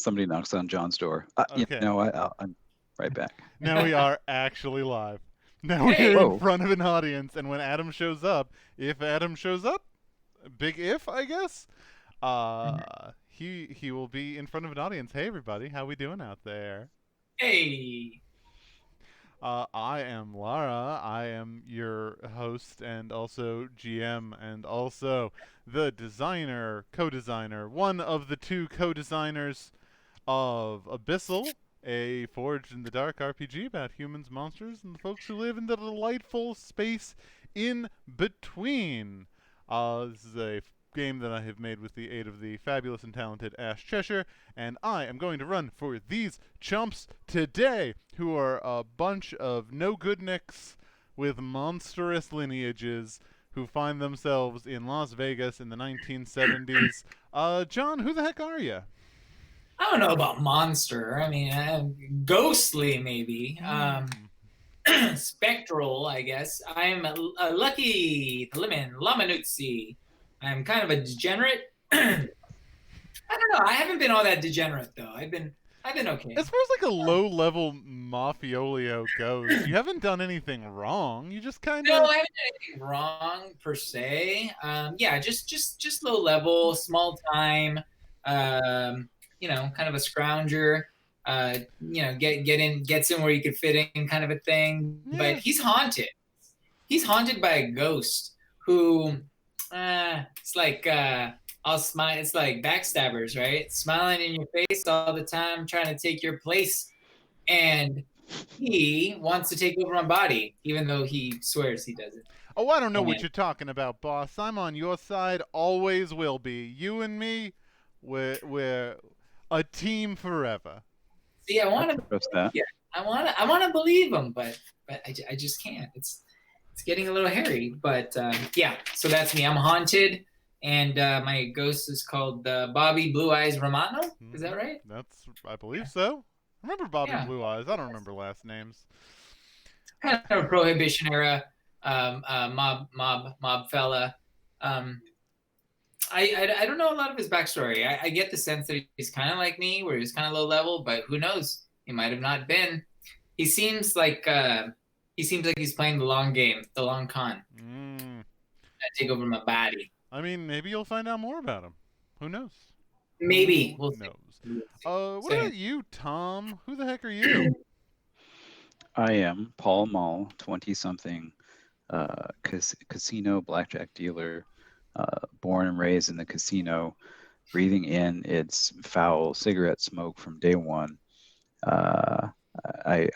Somebody knocks on John's door. Okay. I'm right back. Now we are actually live. Now Hey, we're in Whoa. front of an audience, and when Adam shows up, if Adam shows up, big if, I guess, he will be in front of an audience. Hey, everybody, how we doing out there? hey. I am Lara. I am your host and also GM and also the designer, co-designer, one of the two co-designers of Abyssal, a Forged in the Dark RPG about humans, monsters, and the folks who live in the delightful space in between. This is a game that I have made with the aid of the fabulous and talented Cheshire, and I am going to run for these chumps today, who are a bunch of no-goodniks with monstrous lineages who find themselves in Las Vegas in the 1970s. John, who the heck are you? I don't know about monster. I mean, ghostly maybe. Spectral, I guess. I'm a lucky lemon, Lamanuzzi. I'm kind of a degenerate. I don't know. I haven't been all that degenerate though. I've been okay. As far as like a low-level mafiolio goes, you haven't done anything wrong. You just kind No, of I haven't done anything wrong per se. Yeah, just low level, small time. Kind of a scrounger. Gets in where you could fit in, kind of a thing. Yeah. But he's haunted. He's haunted by a ghost who, it's like I'll smile. It's like backstabbers, right? Smiling in your face all the time, trying to take your place, and he wants to take over my body, even though he swears he doesn't. Oh, I don't know what you're talking about, boss. I'm on your side, always will be. You and me, we're a team forever. See, I want to Trust that. Yeah, I want to believe him, but I just can't. It's getting a little hairy, but yeah. So that's me. I'm haunted, and my ghost is called Bobby Blue Eyes Romano. Is that right? I believe so. I remember Bobby Yeah. Blue Eyes. I don't remember last names. Kind of a Prohibition era mob fella. I don't know a lot of his backstory. I get the sense that he's kind of like me, where he's kind of low level, but who knows? He might have not been. He seems like he's playing the long game, the long con. Take over my body. I mean, maybe you'll find out more about him. Who knows? Maybe. Who knows? What about you, Tom? Who the heck are you? I am Paul Mall, 20-something, casino blackjack dealer, born and raised in the casino, breathing in its foul cigarette smoke from day one. I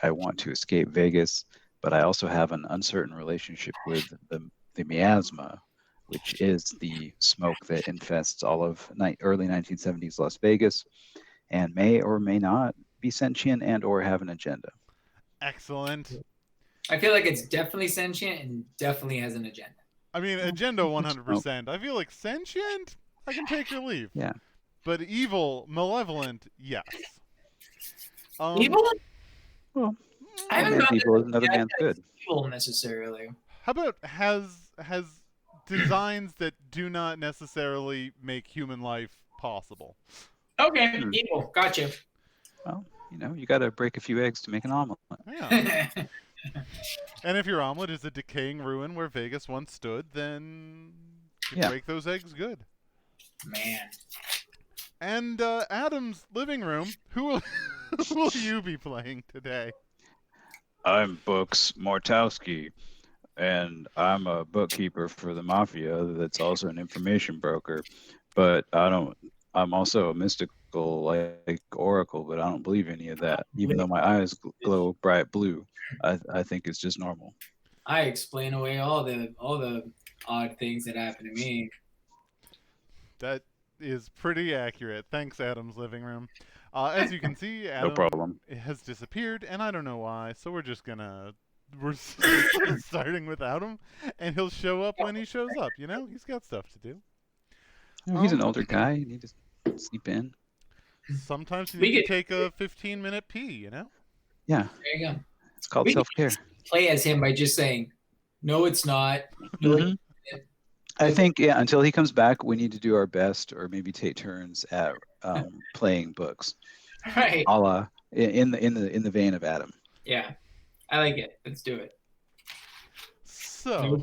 want to escape Vegas, but I also have an uncertain relationship with the miasma, which is the smoke that infests all of early 1970s Las Vegas, and may or may not be sentient and or have an agenda. Excellent. I feel like it's definitely sentient and definitely has an agenda. I mean, agenda 100%. I feel like sentient, I can take or leave. Yeah. But evil, malevolent, yes. Evil? Well, I haven't gone evil is another man's good. evil necessarily. How about has designs that do not necessarily make human life possible? Okay, evil. Gotcha. Well, you got to break a few eggs to make an omelet. Yeah. And if your omelet is a decaying ruin where Vegas once stood, then you break those eggs good. Man. And Adam's living room, who will you be playing today? I'm Books Mortowski, and I'm a bookkeeper for the Mafia that's also an information broker. But I'm also a mystical like oracle, but I don't believe any of that. Even though my eyes glow bright blue, I think it's just normal. I explain away all the odd things that happen to me. That is pretty accurate. Thanks, Adam's living room. As you can see, Adam No problem. has disappeared, and I don't know why, so we're starting without him, and he'll show up when he shows up, He's got stuff to do. He's an older guy. You need to sleep in. Sometimes you need to take a 15-minute pee, Yeah. There you go. It's called self-care. Play as him by just saying, no, it's not. I think, until he comes back, we need to do our best, or maybe take turns at playing books, Right. a la in the vein of Adam. Yeah. I like it. Let's do it. So,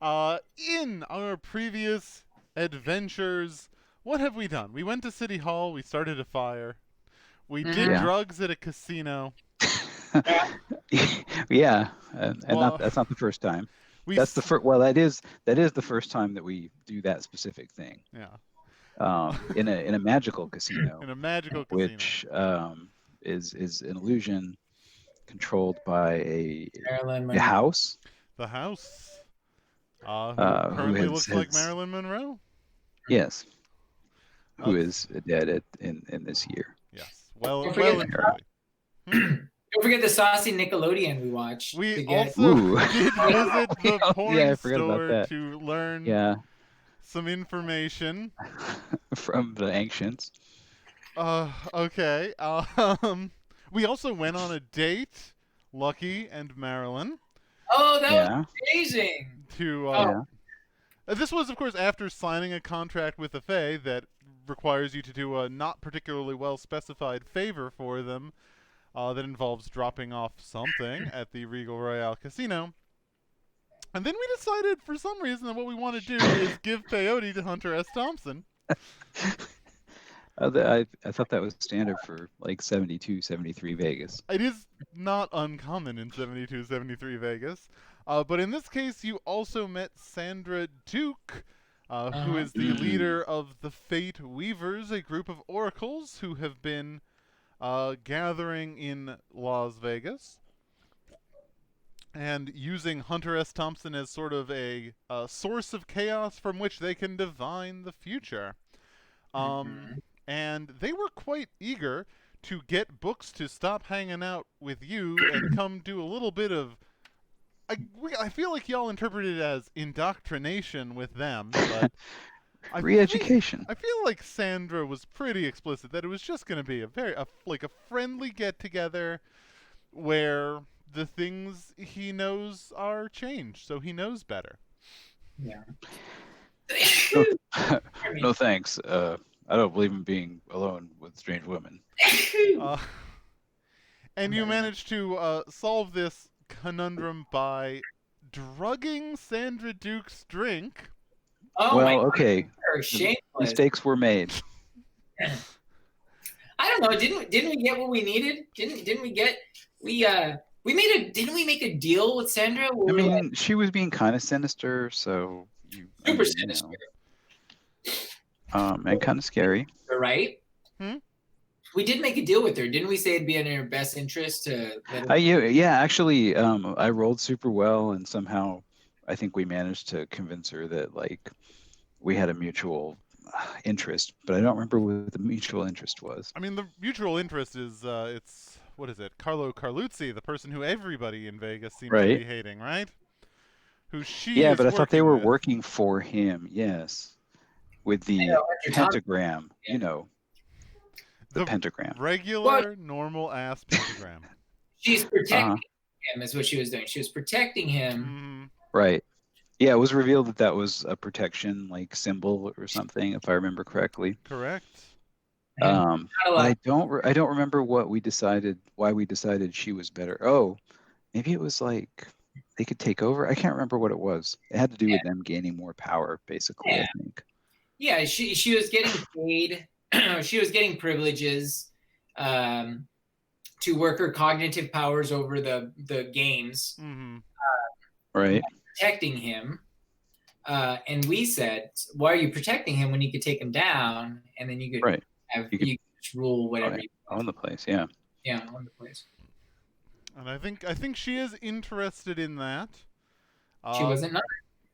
No. in our previous adventures, what have we done? We went to City Hall, we started a fire, we did Yeah. drugs at a casino. Yeah, and Well, that's not the first time. we That's the s- first. Well, that is the first time that we do that specific thing. Yeah. In a magical casino, In a magical casino. which is an illusion controlled by a Marilyn Monroe. house. The house. Who Who currently has- looks like has- Marilyn Monroe? Yes, who Okay. is dead in this year. Yes. Well, Don't well forget and truly. Don't forget the saucy Nickelodeon we watched. to We get- also Ooh. did visit the porn Yeah, I forgot about store that. to learn Yeah, some information. from the ancients. Okay. We also went on a date, Lucky and Marilyn, Oh, that Yeah, was amazing. to. yeah. This was, of course, after signing a contract with the Fae that requires you to do a not particularly well specified favor for them that involves dropping off something at the Regal Royale Casino. And then we decided, for some reason, that what we want to do is give peyote to Hunter S. Thompson. I thought that was standard for like 72, 73 Vegas. It is not uncommon in 72, 73 Vegas. But in this case, you also met Sandra Duke, who is the leader of the Fate Weavers, a group of oracles who have been gathering in Las Vegas and using Hunter S. Thompson as sort of a source of chaos from which they can divine the future. And they were quite eager to get books to stop hanging out with you and come do a little bit of. I feel like y'all interpreted it as indoctrination with them, but Re-education. I feel like Sandra was pretty explicit that it was just going to be like a friendly get together where the things he knows are changed, so he knows better. Yeah. No thanks. I don't believe in being alone with strange women. And you managed to solve this conundrum by drugging Sandra Duke's drink. Oh Well, my God, okay. you're shameless. Mistakes were made. I don't know. Didn't we get what we needed? Didn't we get didn't we make a deal with Sandra? I mean, she was being kind of sinister, so Super sinister. And kind of scary. Right? We did make a deal with her. Didn't we say it'd be in her best interest to let her... Yeah, actually, I rolled super well, and somehow I think we managed to convince her that like we had a mutual interest, but I don't remember what the mutual interest was. I mean, the mutual interest is it's what is it? Carlo Carluzzi, the person who everybody in Vegas seems to be hating, right? Who she Yeah, is but I thought they were with. working for him. Yes, with the pentagram. Yeah. You know, the pentagram. Regular, normal ass pentagram. She's protecting him, is what she was doing. She was protecting him. Right. Yeah, it was revealed that was a protection like symbol or something, if I remember correctly. Correct. I don't remember what we decided. Why we decided she was better. Oh, maybe it was like they could take over. I can't remember what it was. It had to do with them gaining more power, basically. I think. Yeah, she was getting paid. She was getting privileges to work her cognitive powers over the games. Right. Protecting him. And we said, why are you protecting him when you could take him down and then you could have you could rule whatever you own the place, yeah. Yeah, own the place. And I think she is interested in that. She wasn't not.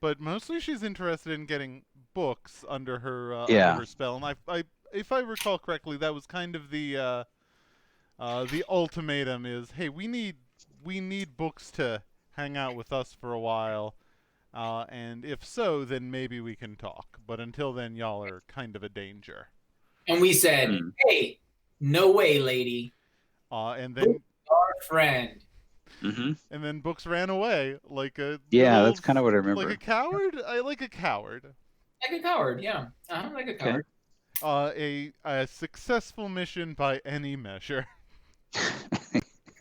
But mostly she's interested in getting books under her under her spell. And I if I recall correctly, that was kind of the ultimatum is, hey, we need books to hang out with us for a while. And if so, then maybe we can talk. But until then, y'all are kind of a danger. And we said, hey, no way, lady. And then our friend. Mm-hmm. And then Books ran away like a that's kind of what I remember. Like a coward. I like a coward. Like a coward, yeah. Like a coward. A successful mission by any measure.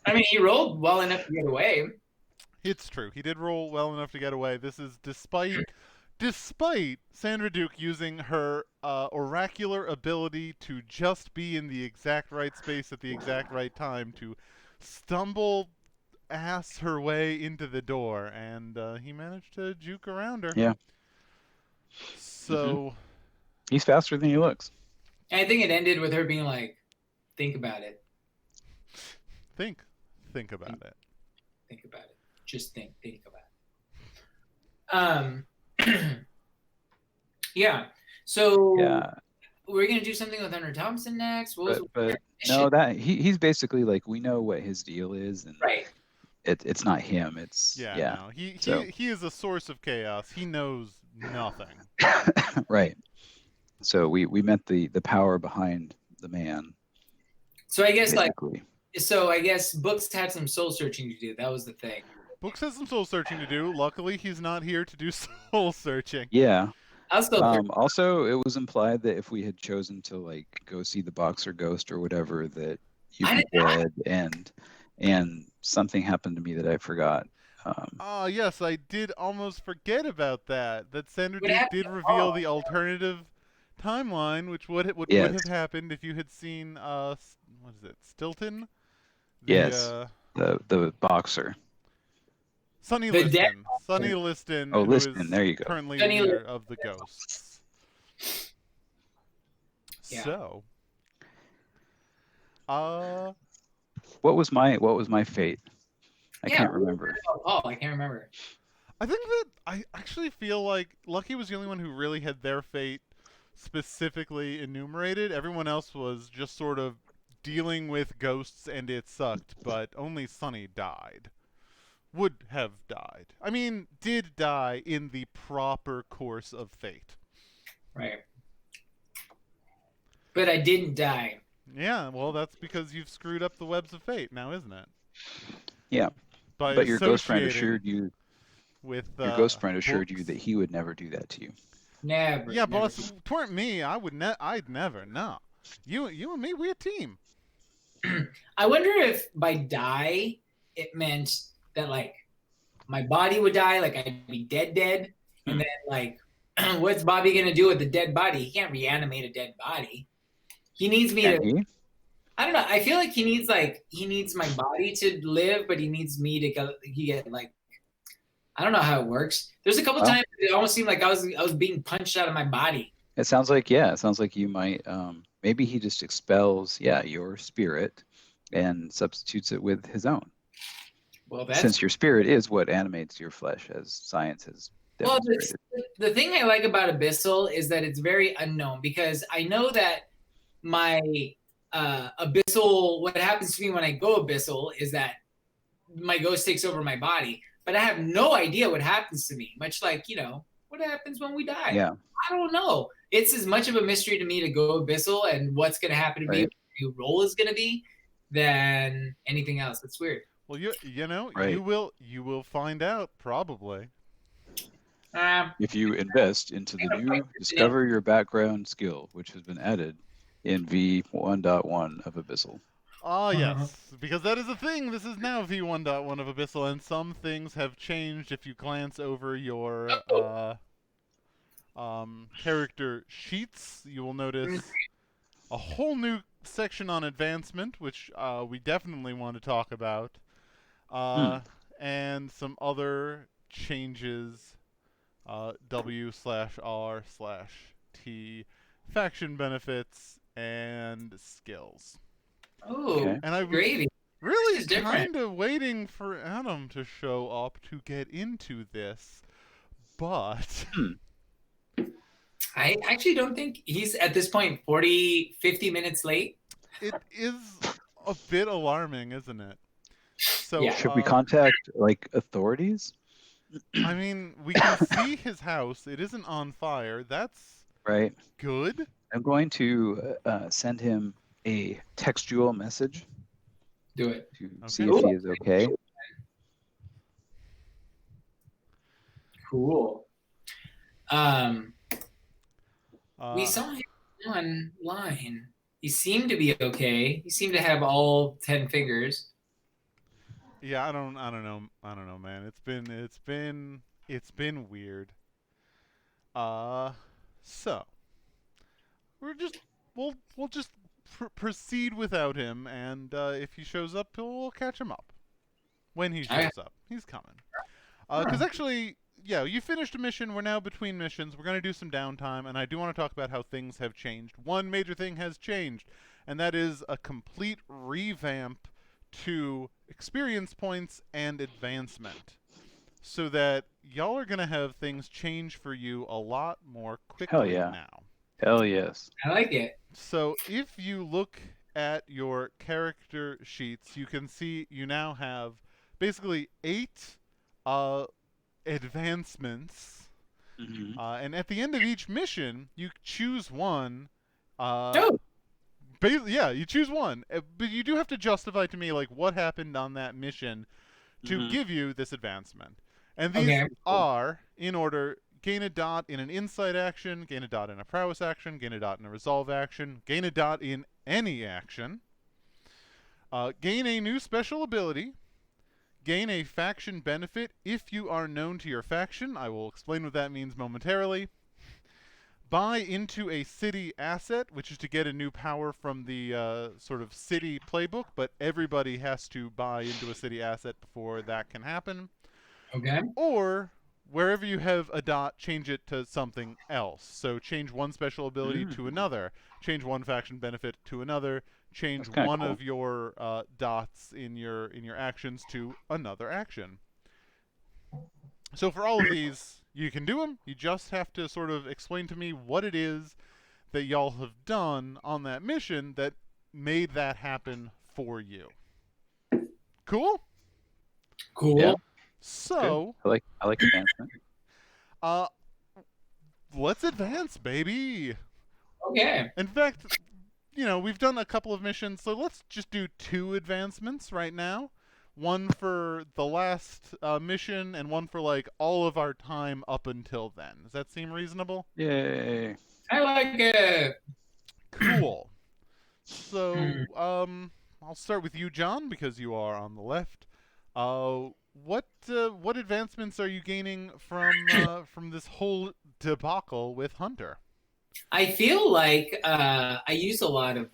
I mean, he rolled well enough to get away. It's true. He did roll well enough to get away. This is despite Sandra Duke using her oracular ability to just be in the exact right space at the exact right time to stumble ass her way into the door, and he managed to juke around her. Yeah. So He's faster than he looks. And I think it ended with her being like, "Think about it. think about it. Think about it. Just think about it." Yeah. So Yeah. we're gonna do something with Hunter Thompson next. But no, that he's basically like, we know what his deal is, and right. it's not him. It's No. He is a source of chaos. He knows nothing. Right. So we met the power behind the man. So I guess basically. I guess Books had some soul searching to do. That was the thing. Books has some soul searching to do. Luckily, he's not here to do soul searching. Yeah. Also, it was implied that if we had chosen to like go see the boxer ghost or whatever, that you'd be dead, and something happened to me that I forgot. Yes, I did almost forget about that. That Sandra Duke did reveal the alternative timeline, which would have happened if you had seen what is it, Stilton? The boxer. Sonny Liston. Sonny Liston, who Liston, is there you go. currently leader of the Ghosts. Yeah. So, what was my fate? I can't remember. I can't remember. I think that I actually feel like Lucky was the only one who really had their fate specifically enumerated. Everyone else was just sort of dealing with ghosts, and it sucked, but only Sonny died. Would have died. I mean, did die in the proper course of fate. Right. But I didn't die. Yeah, well, that's because you've screwed up the webs of fate now, isn't it? Yeah. But your ghost friend assured you your ghost friend assured you that he would never do that to you. Never. Yeah, never. boss, tweren't me. I'd never. No. You and me, we're a team. I wonder if by die it meant that like my body would die, like I'd be dead, and then like what's Bobby gonna do with the dead body? He can't reanimate a dead body. He needs me to. I don't know. I feel like he needs my body to live, but he needs me to get like. I don't know how it works. There's a couple times it almost seemed like I was being punched out of my body. It sounds like you might maybe he just expels your spirit and substitutes it with his own. Well, since your spirit is what animates your flesh, as science has demonstrated. Well, the thing I like about Abyssal is that it's very unknown, because I know that my Abyssal, what happens to me when I go Abyssal is that my ghost takes over my body, but I have no idea what happens to me, much like, what happens when we die? Yeah. I don't know. It's as much of a mystery to me to go Abyssal and what's going to happen to me, what my new role is going to be, than anything else. It's weird. Well, you will find out probably. If you invest into the new Discover Your Background skill, which has been added in V1.1 of Abyssal. Yes, because that is a thing. This is now V1.1 of Abyssal, and some things have changed. If you glance over your character sheets, you will notice a whole new section on advancement, which we definitely want to talk about, and some other changes, W/R/T, faction benefits, and skills. Oh, okay. And I was really kind of waiting for Adam to show up to get into this, but I actually don't think he's at this point 50 minutes late. It is a bit alarming, isn't it? So should we contact authorities? I mean, we can see his house. It isn't on fire. That's right. Good. I'm going to send him a textual message. Do it. To see if he is okay. Cool. We saw him online. He seemed to be okay. He seemed to have all 10 fingers. Yeah, I don't know, man. It's been weird. Uh, so we're just we'll just proceed without him, and if he shows up, we'll catch him up when he I, shows up. He's coming. Because actually, yeah, you finished a mission. We're now between missions. We're going to do some downtime, and I do want to talk about how things have changed. One major thing has changed, and that is a complete revamp to experience points and advancement. So that y'all are going to have things change for you a lot more Hell quickly yeah. now. Hell yes. I like it. So if you look at your character sheets, you can see you now have basically 8 uh, advancements, Hmm. and at the end of each mission, you choose one. Uh, Oh, yeah, you choose one, but you do have to justify to me like what happened on that mission to Hmm. give you this advancement. And these okay. are in order: gain a dot in an insight action, gain a dot in a prowess action, gain a dot in a resolve action, gain a dot in any action, gain a new special ability, gain a faction benefit if you are known to your faction. I will explain what that means momentarily. Buy into a city asset, which is to get a new power from the sort of city playbook, but everybody has to buy into a city asset before that can happen. Okay. Or wherever you have a dot, change it to something else. So change one special ability to Mm. another, change one faction benefit to another, change That's kind of one cool. of your dots in your actions to another action. So for all of these, you can do them. You just have to sort of explain to me what it is that y'all have done on that mission that made that happen for you. Cool? Yeah, Cool. it's good. So, I like advancement. uh, let's advance, baby. Okay. In fact, we've done a couple of missions, so let's just do 2 advancements right now. One for the last mission, and one for like all of our time up until then. Does that seem reasonable? Yay. I like it. Cool. Hmm. So, I'll start with you, John, because you are on the left. What advancements are you gaining from this whole debacle with Hunter? I feel like I use a lot of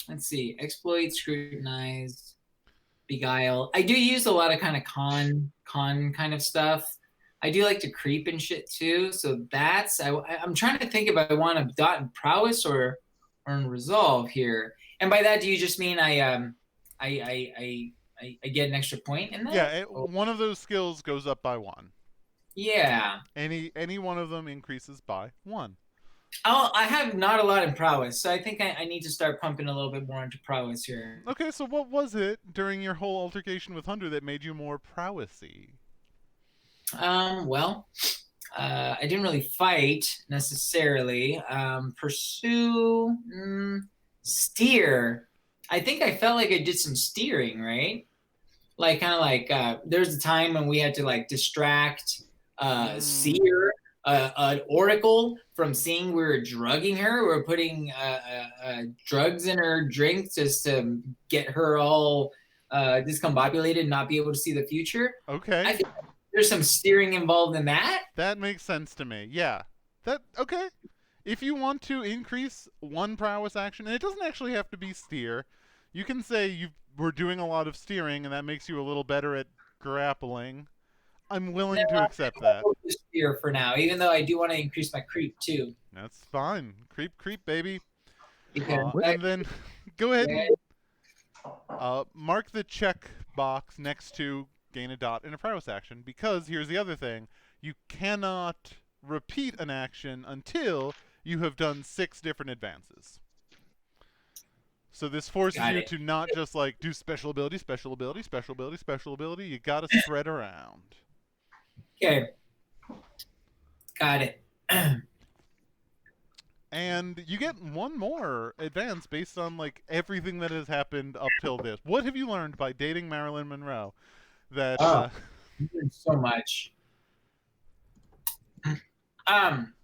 let's see, exploit, scrutinize, beguile. I do use a lot of kind of con kind of stuff. I do like to creep and shit too. So I'm trying to think if I want a dot in prowess or in resolve here. And by that, do you just mean I get an extra point in Yeah, that? Oh, one of those skills goes up by 1. yeah. Any one of them increases by 1. I have not a lot in prowess, so I think I need to start pumping a little bit more into prowess here. Okay, so what was it during your whole altercation with Hunter that made you more prowessy? Well, I didn't really fight necessarily. Pursue, steer. I think I felt like I did some steering, right? Like kind of like there's a time when we had to like distract Mm, Seer, an Oracle, from seeing we were drugging her. We were putting drugs in her drink just to get her all discombobulated, and not be able to see the future. I okay, feel like there's some steering involved in that. that makes sense to me. Yeah, that okay. If you want to increase 1 prowess action, and it doesn't actually have to be steer, you can say you were doing a lot of steering, and that makes you a little better at grappling. I'm No, willing to accept I'll that. go with steer for now, even though I do want to increase my creep too. That's fine. Creep, creep, baby. Because What? And then go ahead yeah, and mark the check box next to gain a dot in a prowess action, because here's the other thing: you cannot repeat an action until you have done 6 different advances. So this forces got you it. to not just like do special ability, special ability, special ability, special ability. You gotta spread around. Okay, got it. And you get 1 more advance based on like everything that has happened up till this. What have you learned by dating Marilyn Monroe? That Oh, you did so much. Um,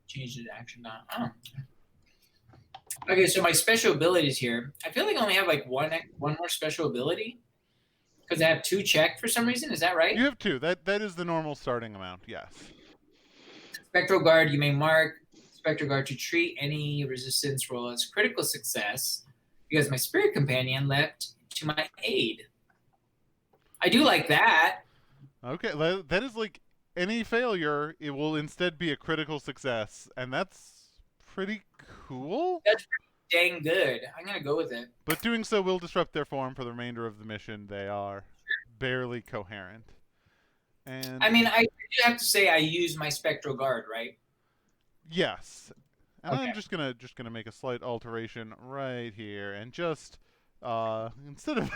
change it to action now. Oh. Okay, so my special abilities here. I feel like I only have like one more special ability because I have 2 checked for some reason. Is that right? You have 2. That is the normal starting amount. Yes. Spectral Guard, you may mark Spectral Guard to treat any resistance roll as critical success because my spirit companion leapt to my aid. I do like that. Okay, that is like any failure, it will instead be a critical success, and that's pretty cool. That's dang good. I'm gonna go with it. But doing so will disrupt their form for the remainder of the mission. They are barely coherent. And I mean, I do have to say I use my Spectral Guard, right? yes, and Okay. I'm just gonna make a slight alteration right here, and just instead of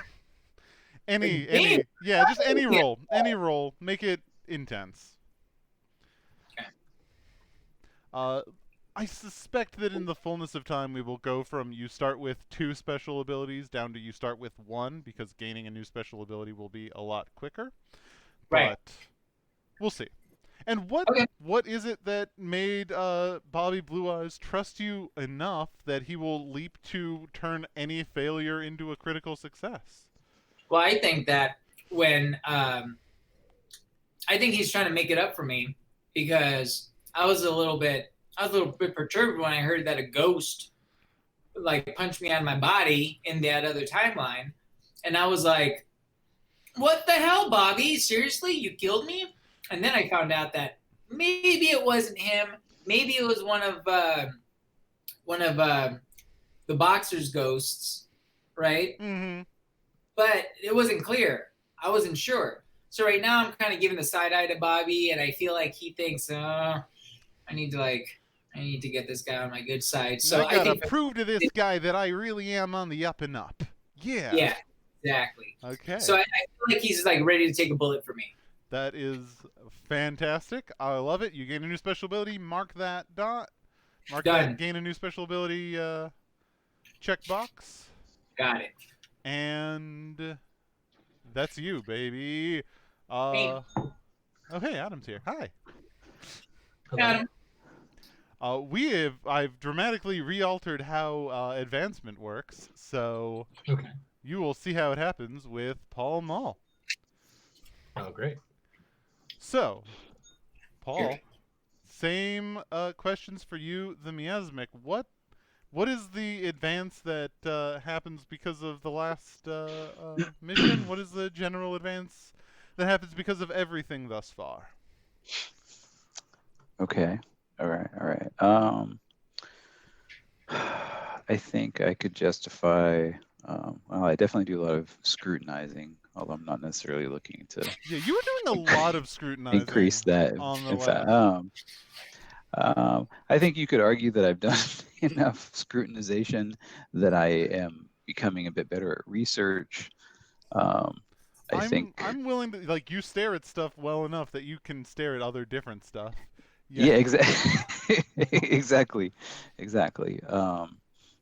just any roll, make it intense. Okay. I suspect that in the fullness of time we will go from you start with 2 special abilities down to you start with 1, because gaining a new special ability will be a lot quicker. Right. But we'll see. And Okay. what is it that made Bobby Blue Eyes trust you enough that he will leap to turn any failure into a critical success? Well, I think that when I think he's trying to make it up for me because I was a little bit perturbed when I heard that a ghost like punched me out of my body in that other timeline, and I was like, "What the hell, Bobby? Seriously, you killed me?" And then I found out that maybe it wasn't him. Maybe it was one of the boxer's ghosts, right? Mm-hmm. But it wasn't clear. I wasn't sure. So right now I'm kind of giving the side eye to Bobby, and I feel like he thinks, I need to get this guy on my good side. So I I gotta think, prove to this guy that I really am on the up and up. Yeah. yeah, exactly. Okay. So I feel like he's like ready to take a bullet for me. That is fantastic. I love it. You gain a new special ability. Mark that dot. Mark Done. that gain a new special ability checkbox. Got it. And that's you, baby. Hey. Oh, hey, Adam's here. Hi. Got him. I've dramatically re-altered how advancement works, so Okay. you will see how it happens with Paul Mall. Oh, great. So, Paul, same questions for you, the Miasmic. What is the advance that happens because of the last mission? What is the general advance that happens because of everything thus far? Okay. All right. I think I could justify. Well, I definitely do a lot of scrutinizing, although I'm not necessarily looking to Yeah, you were doing a lot of scrutinizing. increase that. On the In fact, left. I think you could argue that I've done enough scrutinization that I am becoming a bit better at research. I'm willing to, like, you stare at stuff well enough that you can stare at other different stuff. Yeah, exactly.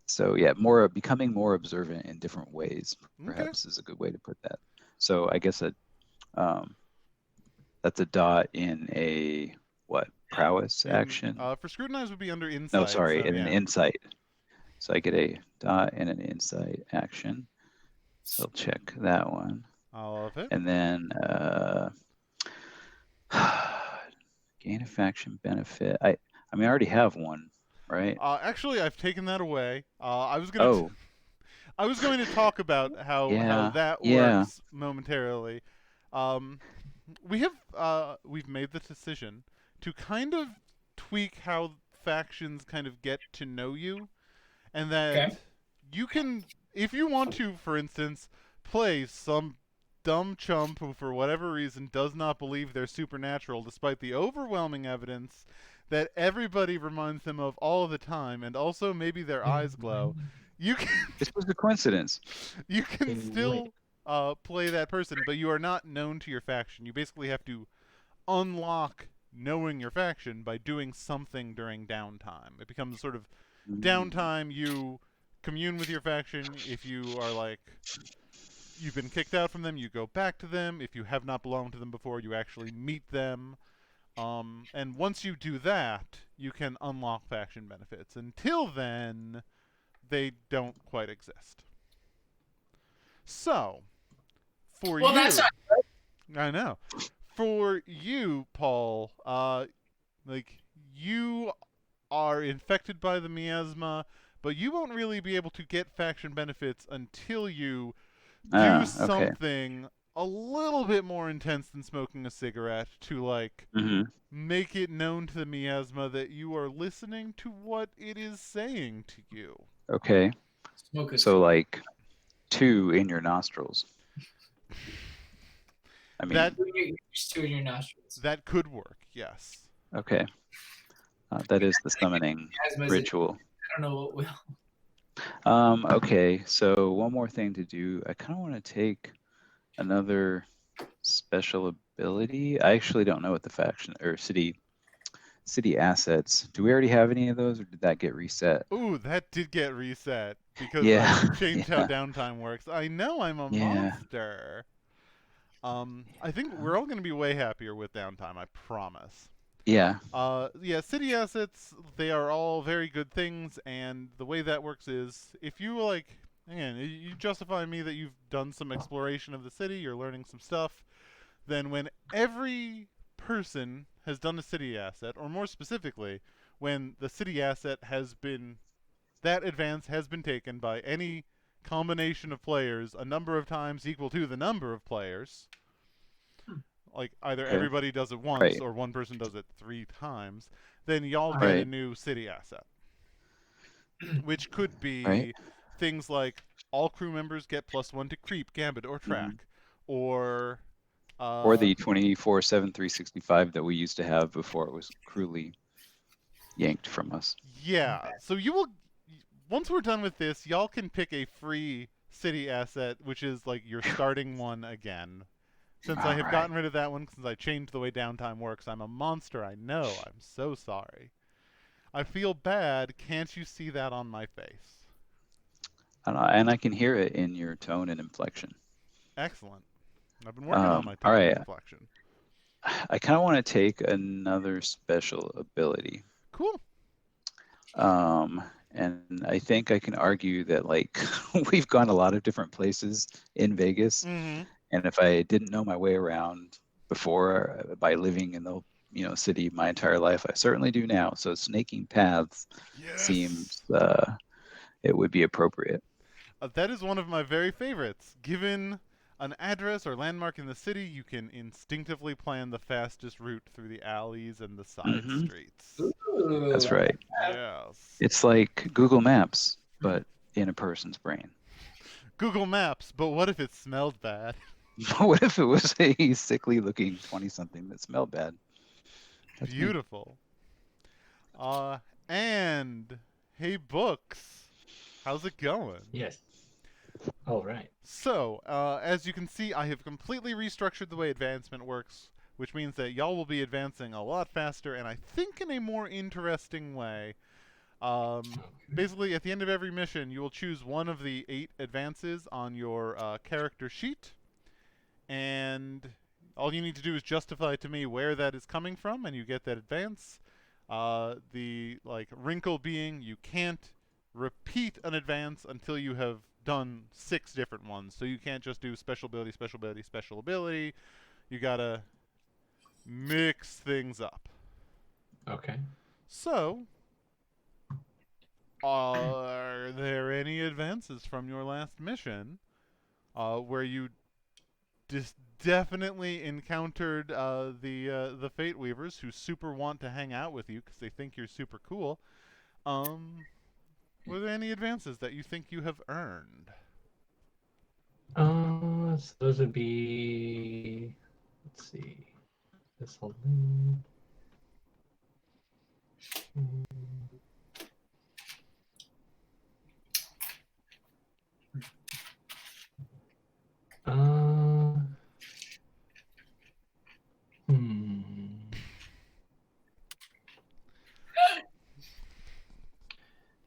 So yeah, becoming more observant in different ways, perhaps, is a good way to put that. So I guess that's a dot in a prowess action. For scrutinize would be under insight. No, sorry, so, in an insight. So I get a dot in an insight action. So I'll check that one. I love it. And then gain a faction benefit. I already have one, right? Actually, I've taken that away. I was going to talk about how that works momentarily. We've made the decision to kind of tweak how factions kind of get to know you, and that you can, if you want to, for instance, play some dumb chump who, for whatever reason, does not believe they're supernatural, despite the overwhelming evidence that everybody reminds them of all the time, and also maybe their eyes glow. You can. This was a coincidence. You can still play that person, but you are not known to your faction. You basically have to unlock knowing your faction by doing something during downtime. It becomes sort of downtime. You commune with your faction. If you are like, you've been kicked out from them, you go back to them. If you have not belonged to them before, you actually meet them. And once you do that, you can unlock faction benefits. Until then, they don't quite exist. So, for Well, you, that's not. I know. For you, Paul, like you are infected by the miasma, but you won't really be able to get faction benefits until you do Okay. something a little bit more intense than smoking a cigarette to like Hmm. make it known to the miasma that you are listening to what it is saying to you. Okay. Smoke a So cigarette. like 2 in your nostrils. I That mean, Just two in your nostrils. that could work, yes. okay. That is the summoning Asthma's ritual. I don't know what will. Okay, so one more thing to do. I kind of want to take another special ability. I actually don't know what the faction or city assets. Do we already have any of those, or did that get reset? Ooh, that did get reset because I Yeah, changed how yeah, downtime works. I know I'm a yeah, monster. I think we're all going to be way happier with downtime, I promise. yeah. Yeah, city assets, they are all very good things, and the way that works is if you, like, again, you justify me that you've done some exploration of the city, you're learning some stuff, then when every person has done a city asset, or more specifically, when the city asset has been, that advance has been taken by any combination of players a number of times equal to the number of players, like either Okay, everybody does it once right, or one person does it 3 times, then y'all All get right. a right, new city asset, which could right. be things like all crew members get +1 to creep, gambit, or Hmm. track, or Or uh, the 24/7 365 that we used to have before it was cruelly yanked from us. yeah. So you will, once we're done with this, y'all can pick a free city asset, which is like your starting one again. Since I All have right. gotten rid of that one, since I changed the way downtime works, I'm a monster. I know. I'm so sorry. I feel bad. Can't you see that on my face? And I can hear it in your tone and inflection. Excellent. I've been working on my All tone and right. inflection. I kind of want to take another special ability. Cool. And I think I can argue that like we've gone a lot of different places in Vegas, Mm-hmm. and if I didn't know my way around before by living in the city my entire life, I certainly do now. So snaking paths Yes. seems it would be appropriate. That is one of my very favorites. Given an address or landmark in the city, you can instinctively plan the fastest route through the alleys and the side Hmm. streets. That's Ooh, right. Yes. It's like Google Maps, but in a person's brain. Google Maps, but what if it smelled bad? What if it was a sickly looking 20-something that smelled bad? That's me. Beautiful. Uh, and hey, books. How's it going? Yes. All right. So, as you can see, I have completely restructured the way advancement works, which means that y'all will be advancing a lot faster and I think in a more interesting way. Um, Okay. Basically, at the end of every mission, you will choose one of the 8 advances on your character sheet, and all you need to do is justify to me where that is coming from, and you get that advance. The like wrinkle being you can't repeat an advance until you have done 6 different ones. So you can't just do special ability, special ability, special ability. You gotta mix things up. Okay. So, are there any advances from your last mission where you definitely encountered the Fate Weavers who super want to hang out with you because they think you're super cool? Um, were there any advances that you think you have earned? So those would be. Let's see. This whole thing. Uh. Hmm.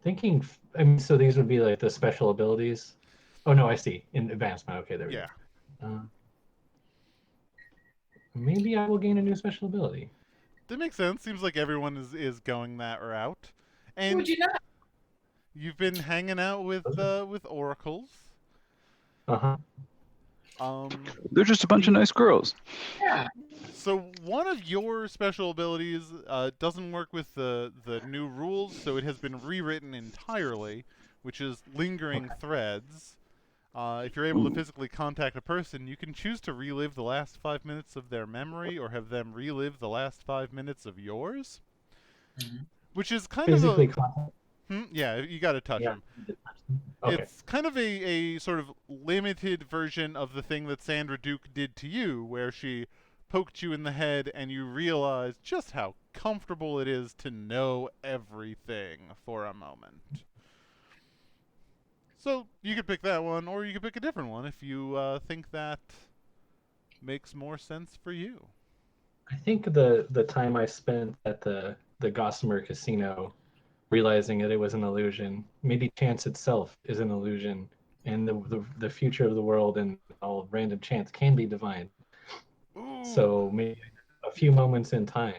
Thinking. I mean, so these would be like the special abilities. Oh no, I see. In advancement. Okay, there we Yeah, go. Maybe I will gain a new special ability. that makes sense. Seems like everyone is going that route, who would and you not? You've been hanging out with oracles. Uh-huh. They're just a bunch of nice girls. Yeah. So one of your special abilities doesn't work with the new rules, so it has been rewritten entirely, which is lingering threads. If you're able to physically contact a person, you can choose to relive the last 5 minutes of their memory or have them relive the last 5 minutes of yours. Mhm. Which is kind of Physically a... contact. yeah, you gotta touch Yeah. them. Okay. It's kind of a sort of limited version of the thing that Sandra Duke did to you, where she poked you in the head and you realize just how comfortable it is to know everything for a moment. So you could pick that one, or you could pick a different one if you think that makes more sense for you. I think the time I spent at the Gossamer Casino, realizing that it was an illusion, maybe chance itself is an illusion, and the future of the world and all random chance can be divine. Ooh, So maybe a few moments in time.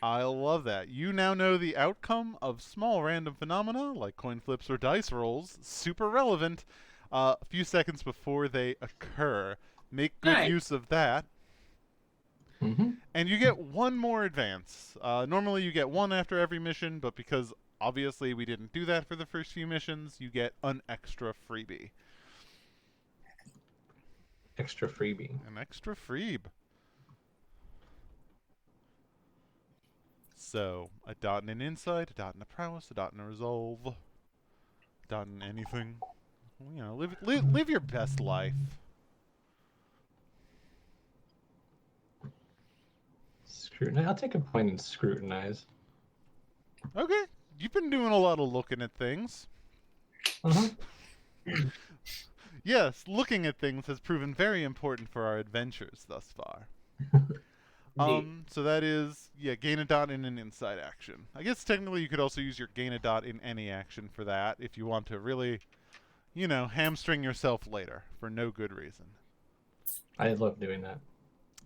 I love that. You now know the outcome of small random phenomena like coin flips or dice rolls, super relevant, a few seconds before they occur. Make good Nice. use of that. Mm-hmm. And you get one more advance. Normally you get one after every mission, but because obviously we didn't do that for the first few missions, you get an extra freebie. Extra freebie. An extra freeb. So, a dot in an insight, a dot in a prowess, a dot in a resolve, a dot in anything. You know, live your best life. Scrutinize. I'll take a point and scrutinize. Okay, you've been doing a lot of looking at things. Uh-huh. Yes, looking at things has proven very important for our adventures thus far. Indeed. So that is, yeah, gain a dot in an insight action. I guess technically you could also use your gain a dot in any action for that if you want to really, you know, hamstring yourself later for no good reason. I love doing that.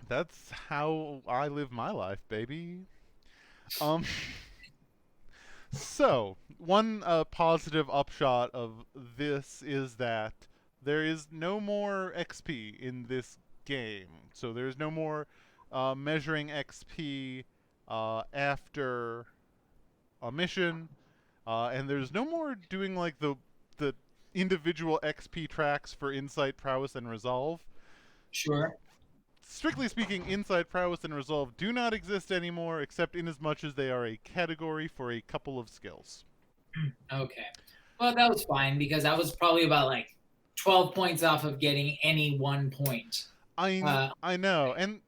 That's how I live my life, baby. Um, so, one positive upshot of this is that there is no more XP in this game. So there's no more measuring XP after a mission, and there's no more doing like the individual XP tracks for Insight, Prowess, and Resolve. Sure. Strictly speaking, Insight, Prowess, and Resolve do not exist anymore, except inasmuch as they are a category for a couple of skills. Okay. Well, that was fine because I was probably about like 12 points off of getting any 1 point. I know, and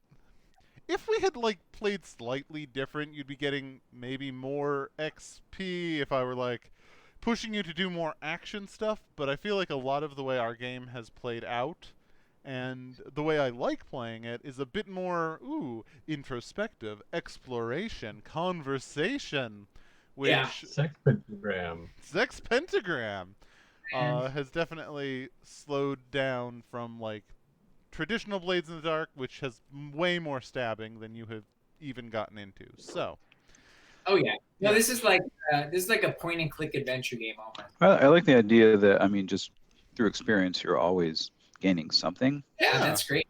if we had like played slightly different, you'd be getting maybe more XP if I were like pushing you to do more action stuff, but I feel like a lot of the way our game has played out and the way I like playing it is a bit more introspective, exploration, conversation, which Yeah. Sex pentagram. Sex Pentagram And has definitely slowed down from like traditional Blades in the Dark, which has way more stabbing than you have even gotten into. So, oh yeah. No, Yeah. this is like a point and click adventure game almost. I like the idea that, I mean, just through experience, you're always gaining something. Yeah, Yeah. that's great.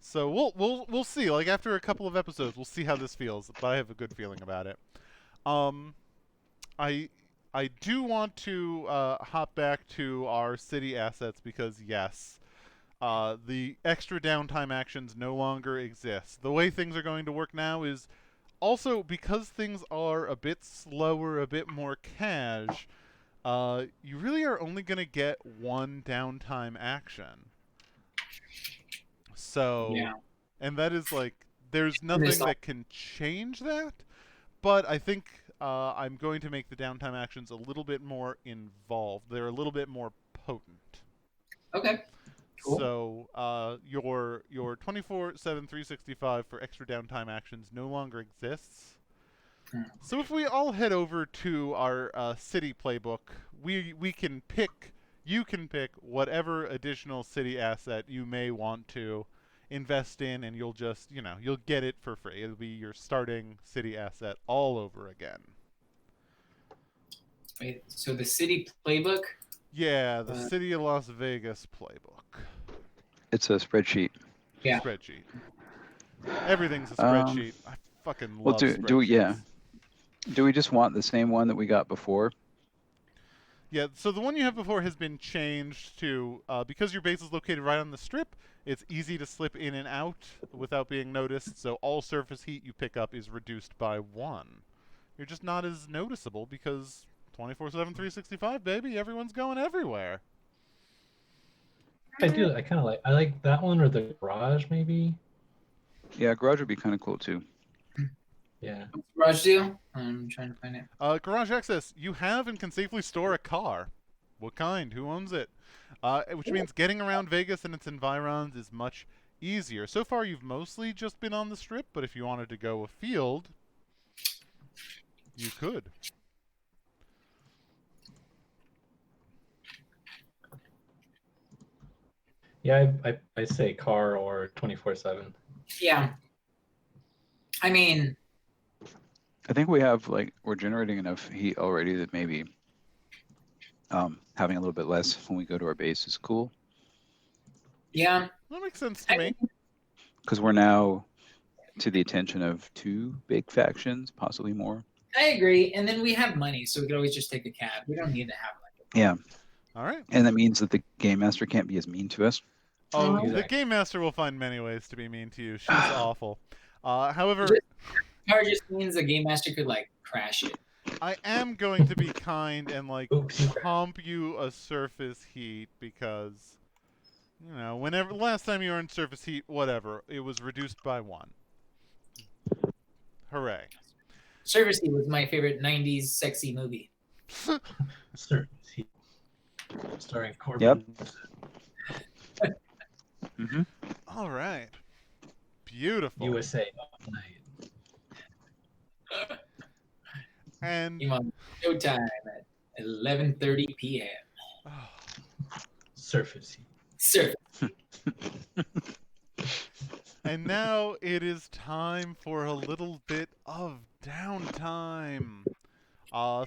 so we'll see. Like after a couple of episodes, we'll see how this feels. But I have a good feeling about it. I I do want to hop back to our city assets because yes, the extra downtime actions no longer exist. The way things are going to work now is also because things are a bit slower, a bit more cash. You really are only going to get one downtime action. So, Yeah. and that is like, there's This nothing all- that can change that, but I think I'm going to make the downtime actions a little bit more involved. They're a little bit more potent. Okay. Cool. So your 24/7 365 for extra downtime actions no longer exists. So if we all head over to our city playbook, we can pick. You can pick whatever additional city asset you may want to invest in, and you'll just you'll get it for free. It'll be your starting city asset all over again. Wait, so the city playbook? Yeah, the City of Las Vegas playbook. It's a spreadsheet. Yeah. Spreadsheet. Everything's a Um, spreadsheet. I fucking well, love do we, yeah. spreadsheets. Do we just want the same one that we got before? Yeah, so the one you have before has been changed to, because your base is located right on the strip, it's easy to slip in and out without being noticed, so all surface heat you pick up is reduced by 1. You're just not as noticeable because 24/7, 365, baby, everyone's going everywhere. I do. I like that one or the garage maybe. Yeah, garage would be kind of cool too. Yeah. Garage deal? I'm trying to find it. Garage access. You have and can safely store a car. What kind? Who owns it? Which means getting around Vegas and its environs is much easier. So far, you've mostly just been on the strip, but if you wanted to go afield, you could. Yeah, I say car or 24/7. Yeah. I mean, I think we have we're generating enough heat already that maybe having a little bit less when we go to our base is cool. yeah. That makes sense to me. Because we're now to the attention of 2 big factions, possibly more. I agree. And then we have money, so we could always just take a cab. We don't need to have Yeah. All right. And that means that the game master can't be as mean to us. Oh, Exactly. the game master will find many ways to be mean to you. She's awful. However, car just means the game master could crash it. I am going to be kind and Oops. pump you a surface heat because, whenever last time you were in surface heat, whatever, it was reduced by 1. Hooray. Service Heat was my favorite 90s sexy movie. Surface heat. Starring Corbin. Yep. Mm-hmm. All right. Beautiful. USA all night. And Came on Showtime at 11:30 p.m. Surface heat. Service. and now it is time for a little bit of downtime.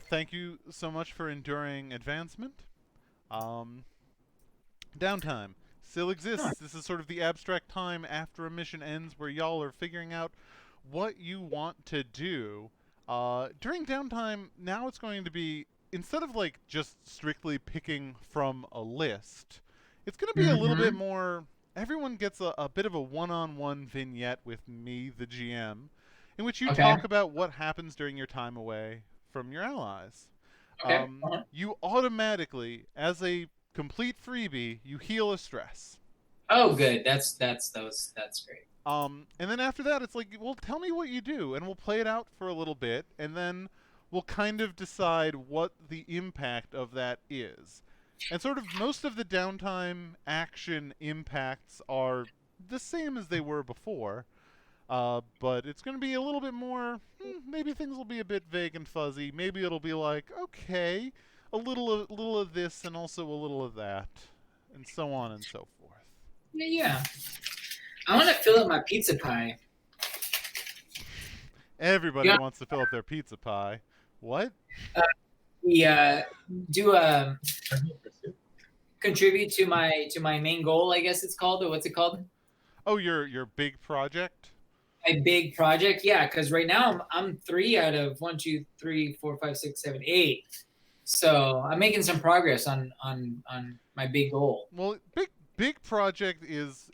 Thank you so much for enduring advancement. Downtime still exists. This is sort of the abstract time after a mission ends where y'all are figuring out what you want to do. During downtime, now it's going to be, instead of just strictly picking from a list, it's going to be a little bit more, everyone gets a bit of a one-on-one vignette with me, the GM, in which you talk about what happens during your time away from your allies. Okay. You automatically, as a complete freebie, you heal a stress. Oh, good. That's great. And then after that, it's well, tell me what you do, and we'll play it out for a little bit, and then we'll kind of decide what the impact of that is. And sort of most of the downtime action impacts are the same as they were before, but it's going to be a little bit more, maybe things will be a bit vague and fuzzy. Maybe it'll be okay, a little of this and also a little of that, and so on and so forth. Yeah. I want to fill up my pizza pie. Everybody wants to fill up their pizza pie. What? Contribute to my main goal, I guess it's called, or what's it called? Oh, your big project? My big project, yeah. Because right now I'm 3 out of 1, 2, 3, 4, 5, 6, 7, 8. So I'm making some progress on my big goal. Well, big project is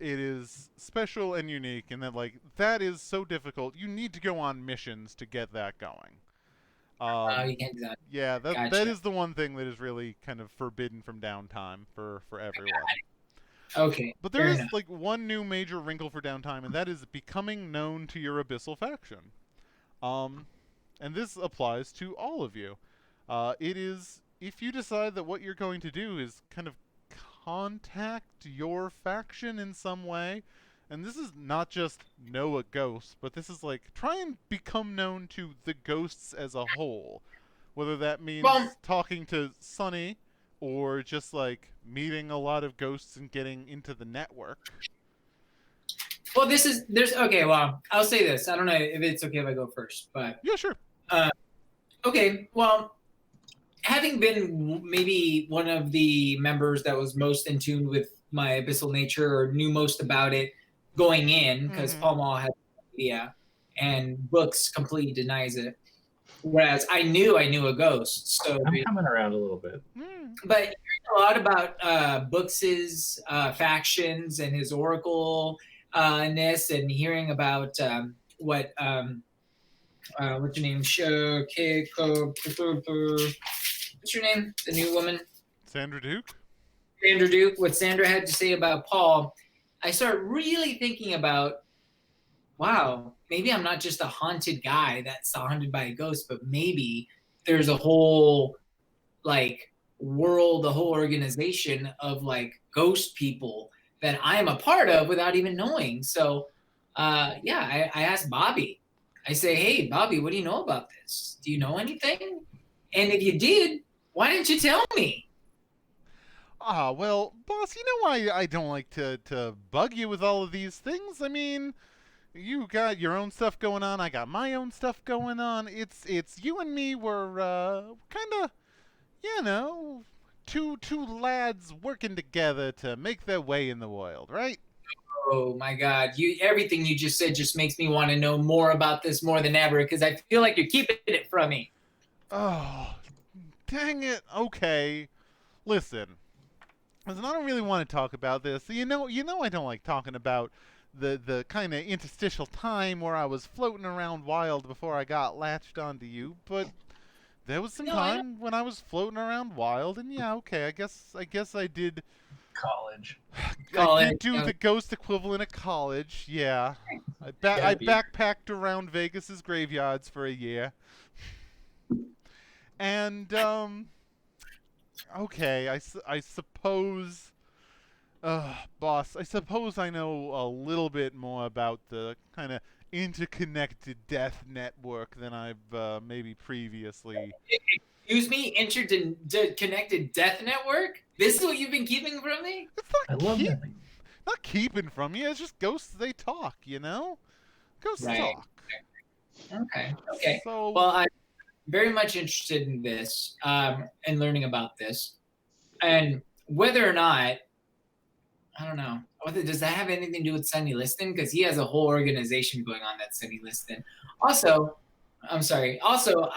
special and unique in that that is so difficult. You need to go on missions to get that going. You can't do that. Yeah, Gotcha. that is the one thing that is really kind of forbidden from downtime for everyone. Okay. But there is one new major wrinkle for downtime, and that is becoming known to your Abyssal faction. And this applies to all of you. It is, if you decide that what you're going to do is kind of contact your faction in some way, and this is not just know a ghost, but this is try and become known to the ghosts as a whole. Whether that means talking to Sunny, or just meeting a lot of ghosts and getting into the network. Well, okay, well, I'll say this. I don't know if it's okay if I go first, but yeah, sure. Okay, well, having been maybe one of the members that was most in tune with my abyssal nature or knew most about it going in, because Paul Mall had no idea, and books completely denies it. Whereas I knew a ghost. So, I'm coming around a little bit. but hearing a lot about Books's factions and his oracle ness, and hearing about what's your name? What's your name? The new woman? Sandra Duke? Sandra Duke. What Sandra had to say about Paul, I started really thinking about, wow, maybe I'm not just a haunted guy that's haunted by a ghost, but maybe there's a whole like world, a whole organization of like ghost people that I am a part of without even knowing. So I asked Bobby. I say, hey, Bobby, what do you know about this? Do you know anything? And if you did, why didn't you tell me? Well, boss, you know I don't like to bug you with all of these things. I mean, you got your own stuff going on, I got my own stuff going on. It's you and me were kind of, you know, two lads working together to make their way in the world, right? Oh my God! Everything you just said just makes me want to know more about this more than ever, because I feel like you're keeping it from me. Oh, dang it. Okay. Listen, listen, I don't really want to talk about this. You know I don't like talking about the kind of interstitial time where I was floating around wild before I got latched onto you, but there was some time when I was floating around wild, and yeah, okay, I guess I did College. I did do the ghost equivalent of college. Yeah, I backpacked around Vegas's graveyards for a year, and okay, I suppose, boss, I suppose I know a little bit more about the kind of interconnected death network than I've maybe previously. Excuse me, interconnected death network? This is what you've been keeping from me? I love that. Not keeping from you. It's just ghosts. They talk, you know. Ghosts talk. Okay. So, well, I'm very much interested in this and learning about this, and whether or not, I don't know. Does that have anything to do with Sonny Liston? Because he has a whole organization going on that's Sonny Liston. Also, I'm sorry. Also,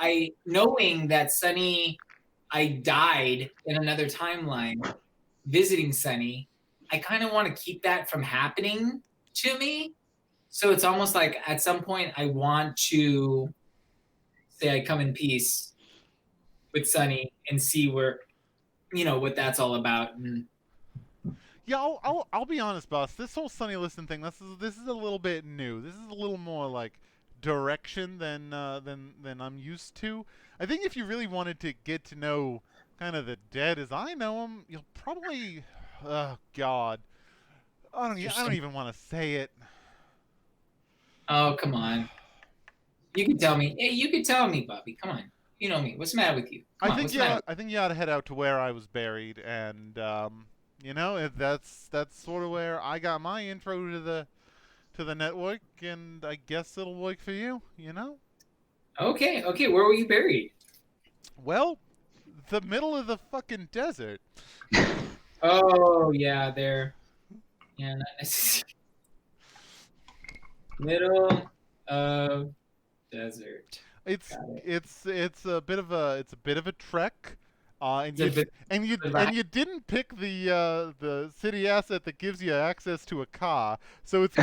knowing that Sonny, I died in another timeline visiting Sonny, I kind of want to keep that from happening to me. So it's almost like at some point I want to say I come in peace with Sonny and see where, what that's all about. And yeah, I'll be honest, boss. This whole Sonny Liston thing, this is a little bit new. This is a little more like direction than I'm used to. I think if you really wanted to get to know kind of the dead as I know them, you'll probably, oh God, I don't even want to say it. Oh, come on. You can tell me. Hey, you can tell me, Bobby. Come on. You know me. What's the matter with you? I think you ought to head out to where I was buried, and that's sort of where I got my intro to the network, and I guess it'll work for you. You know. Okay. Where were you buried? Well, the middle of the fucking desert. Oh yeah, there. Yeah, not necessarily. Middle of desert. It's a bit of a trek, and you didn't pick the city asset that gives you access to a car, so it's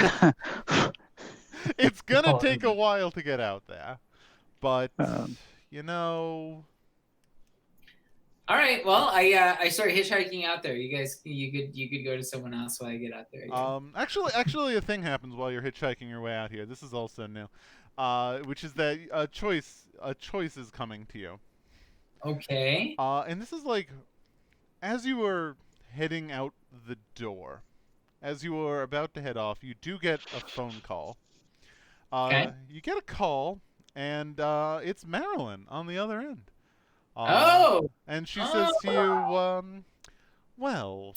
gonna take a while to get out there, but you know. All right. Well, I started hitchhiking out there. You guys, you could go to someone else while I get out there. Again. Actually, a thing happens while you're hitchhiking your way out here. This is also new, which is that a choice is coming to you. Okay. And this is like, as you were heading out the door, as you were about to head off, you do get a phone call. Okay. You get a call, and it's Marilyn on the other end. And she says to you, well,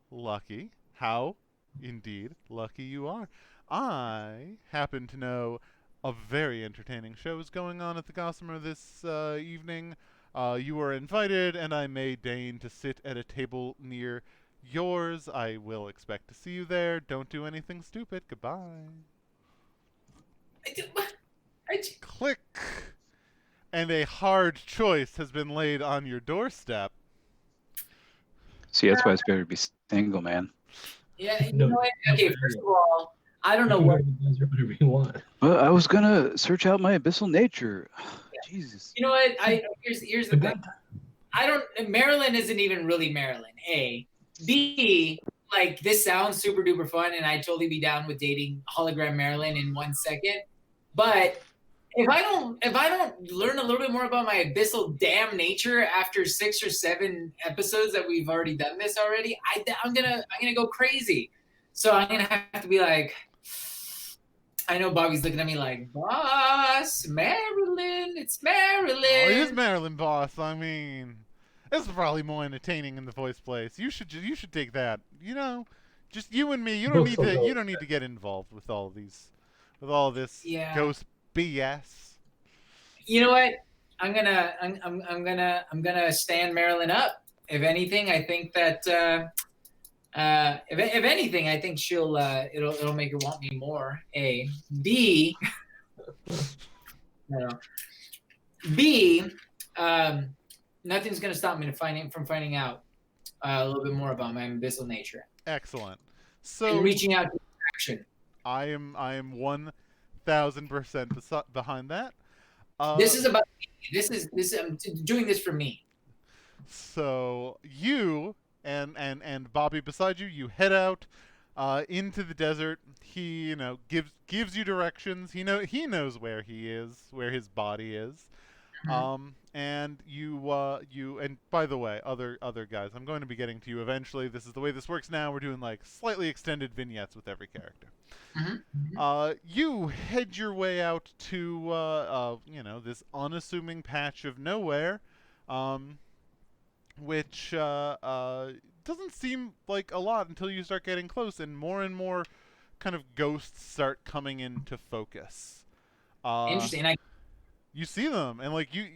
Lucky, how indeed lucky you are. I happen to know a very entertaining show is going on at the Gossamer this evening. You were invited, and I may deign to sit at a table near yours. I will expect to see you there. Don't do anything stupid. Goodbye. Click! And a hard choice has been laid on your doorstep. See, that's why it's better to be single, man. Yeah, you No, know what? Okay, no, first of all, I don't know You what. can do whatever you want. Well, I was gonna search out my abyssal nature. Jesus. You know what? Here's the But thing. I don't. Maryland isn't even really Maryland. A, B. Like this sounds super duper fun, and I'd totally be down with dating hologram Maryland in 1 second. But if I don't learn a little bit more about my abyssal damn nature after 6 or 7 episodes that we've already done this already, I'm gonna go crazy. So I'm gonna have to be like, I know Bobby's looking at me like, boss, Maryland, it's Maryland. Oh, it is Maryland, boss. I mean, this is probably more entertaining in the first place. You should take that. You know, just you and me. You don't need to get involved with all this ghost BS. You know what? I'm gonna stand Maryland up. If anything, I think that if anything, I think she'll it'll make her want me more. A, B. No. B. Nothing's gonna stop me from finding out a little bit more about my abyssal nature. Excellent. So and reaching out to action. I am 1,000% behind that. This is about me. This is I'm doing this for me. So you and Bobby beside you, you head out into the desert. He gives you directions. He knows where he is, where his body is. And you and by the way, other guys, I'm going to be getting to you eventually. This is the way this works now. We're doing like slightly extended vignettes with every character. You head your way out to this unassuming patch of nowhere, which doesn't seem like a lot until you start getting close, and more kind of ghosts start coming into focus. Interesting. You see them, and like you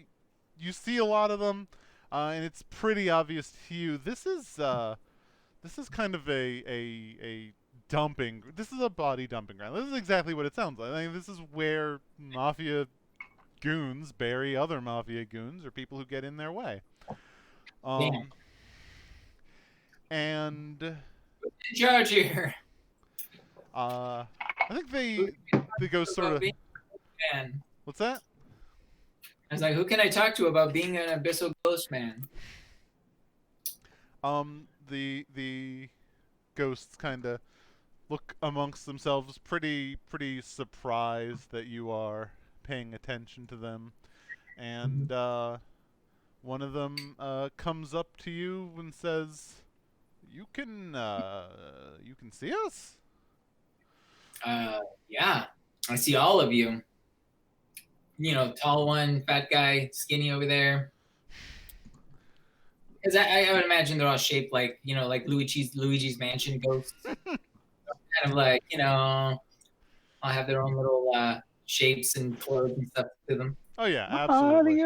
see a lot of them, and it's pretty obvious to you. This is kind of a dumping. This is a body dumping ground. This is exactly what it sounds like. I mean, this is where mafia goons bury other mafia goons or people who get in their way. And judge here. I think they go sort of. Man. What's that? I was like, who can I talk to about being an abyssal ghost man? The ghosts kind of look amongst themselves, pretty surprised that you are paying attention to them, and one of them comes up to you and says, "You can see us?" Yeah, I see all of you. You know, tall one, fat guy, skinny over there. Because I would imagine they're all shaped like, like Luigi's Mansion ghosts. Kind of like, I'll have their own little shapes and clothes and stuff to them. Oh yeah, absolutely.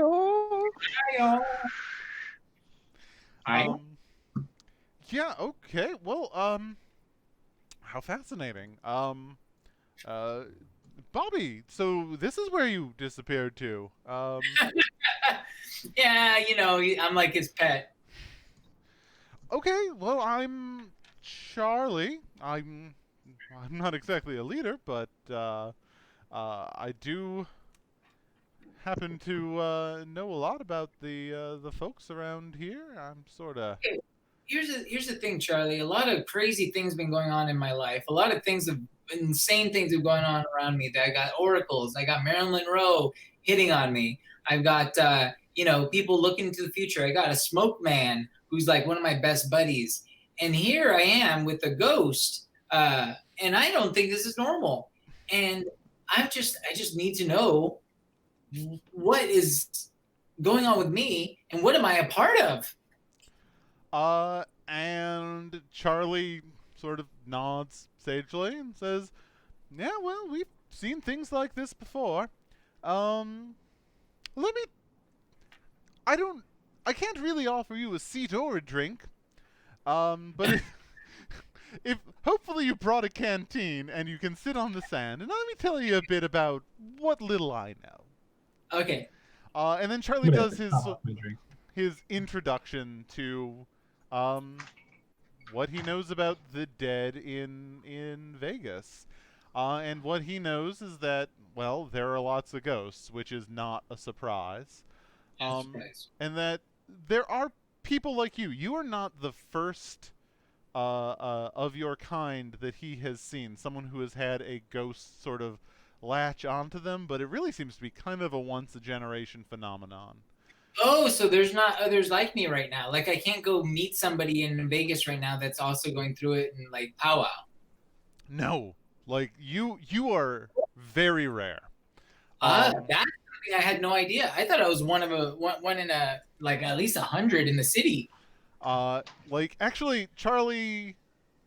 Yeah, okay. Well, how fascinating. Bobby, so this is where you disappeared to. Yeah, I'm like his pet. Okay, well, I'm Charlie. I'm not exactly a leader, but I do happen to know a lot about the folks around here. I'm sort of. Here's the thing, Charlie. A lot of crazy things been going on in my life. A lot of insane things have gone on around me. That I got oracles. I got Marilyn Monroe hitting on me. I've got people looking into the future. I got a smoke man who's like one of my best buddies. And here I am with a ghost. And I don't think this is normal. And I just need to know what is going on with me and what am I a part of? And Charlie sort of nods sagely and says, "Yeah, well, we've seen things like this before. I can't really offer you a seat or a drink. But if hopefully you brought a canteen and you can sit on the sand, and let me tell you a bit about what little I know. Okay. And then I'm Charlie gonna have does to top off my drink. his introduction to what he knows about the dead in Vegas. And what he knows is that, well, there are lots of ghosts, which is not a surprise. Surprise. And that there are people like you. You are not the first of your kind that he has seen. Someone who has had a ghost sort of latch onto them, but it really seems to be kind of a once-a-generation phenomenon. Oh, so there's not others like me right now. Like I can't go meet somebody in Vegas right now that's also going through it and like powwow. No, like you are very rare. That's something I had no idea. I thought I was one in a like at least 100 in the city. Like actually, Charlie.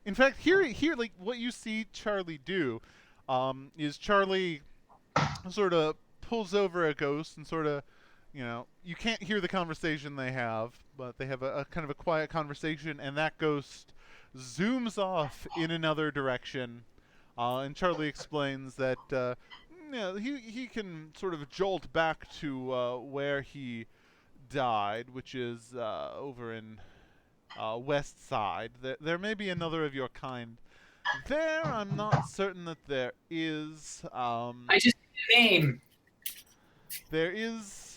In fact, here, like what you see Charlie do, is Charlie sort of pulls over a ghost and sort of, you can't hear the conversation they have, but they have a kind of a quiet conversation, and that ghost zooms off in another direction, and Charlie explains that, he can sort of jolt back to where he died, which is over in west side. There may be another of your kind there. I'm not certain that there is. I just need a name. There is.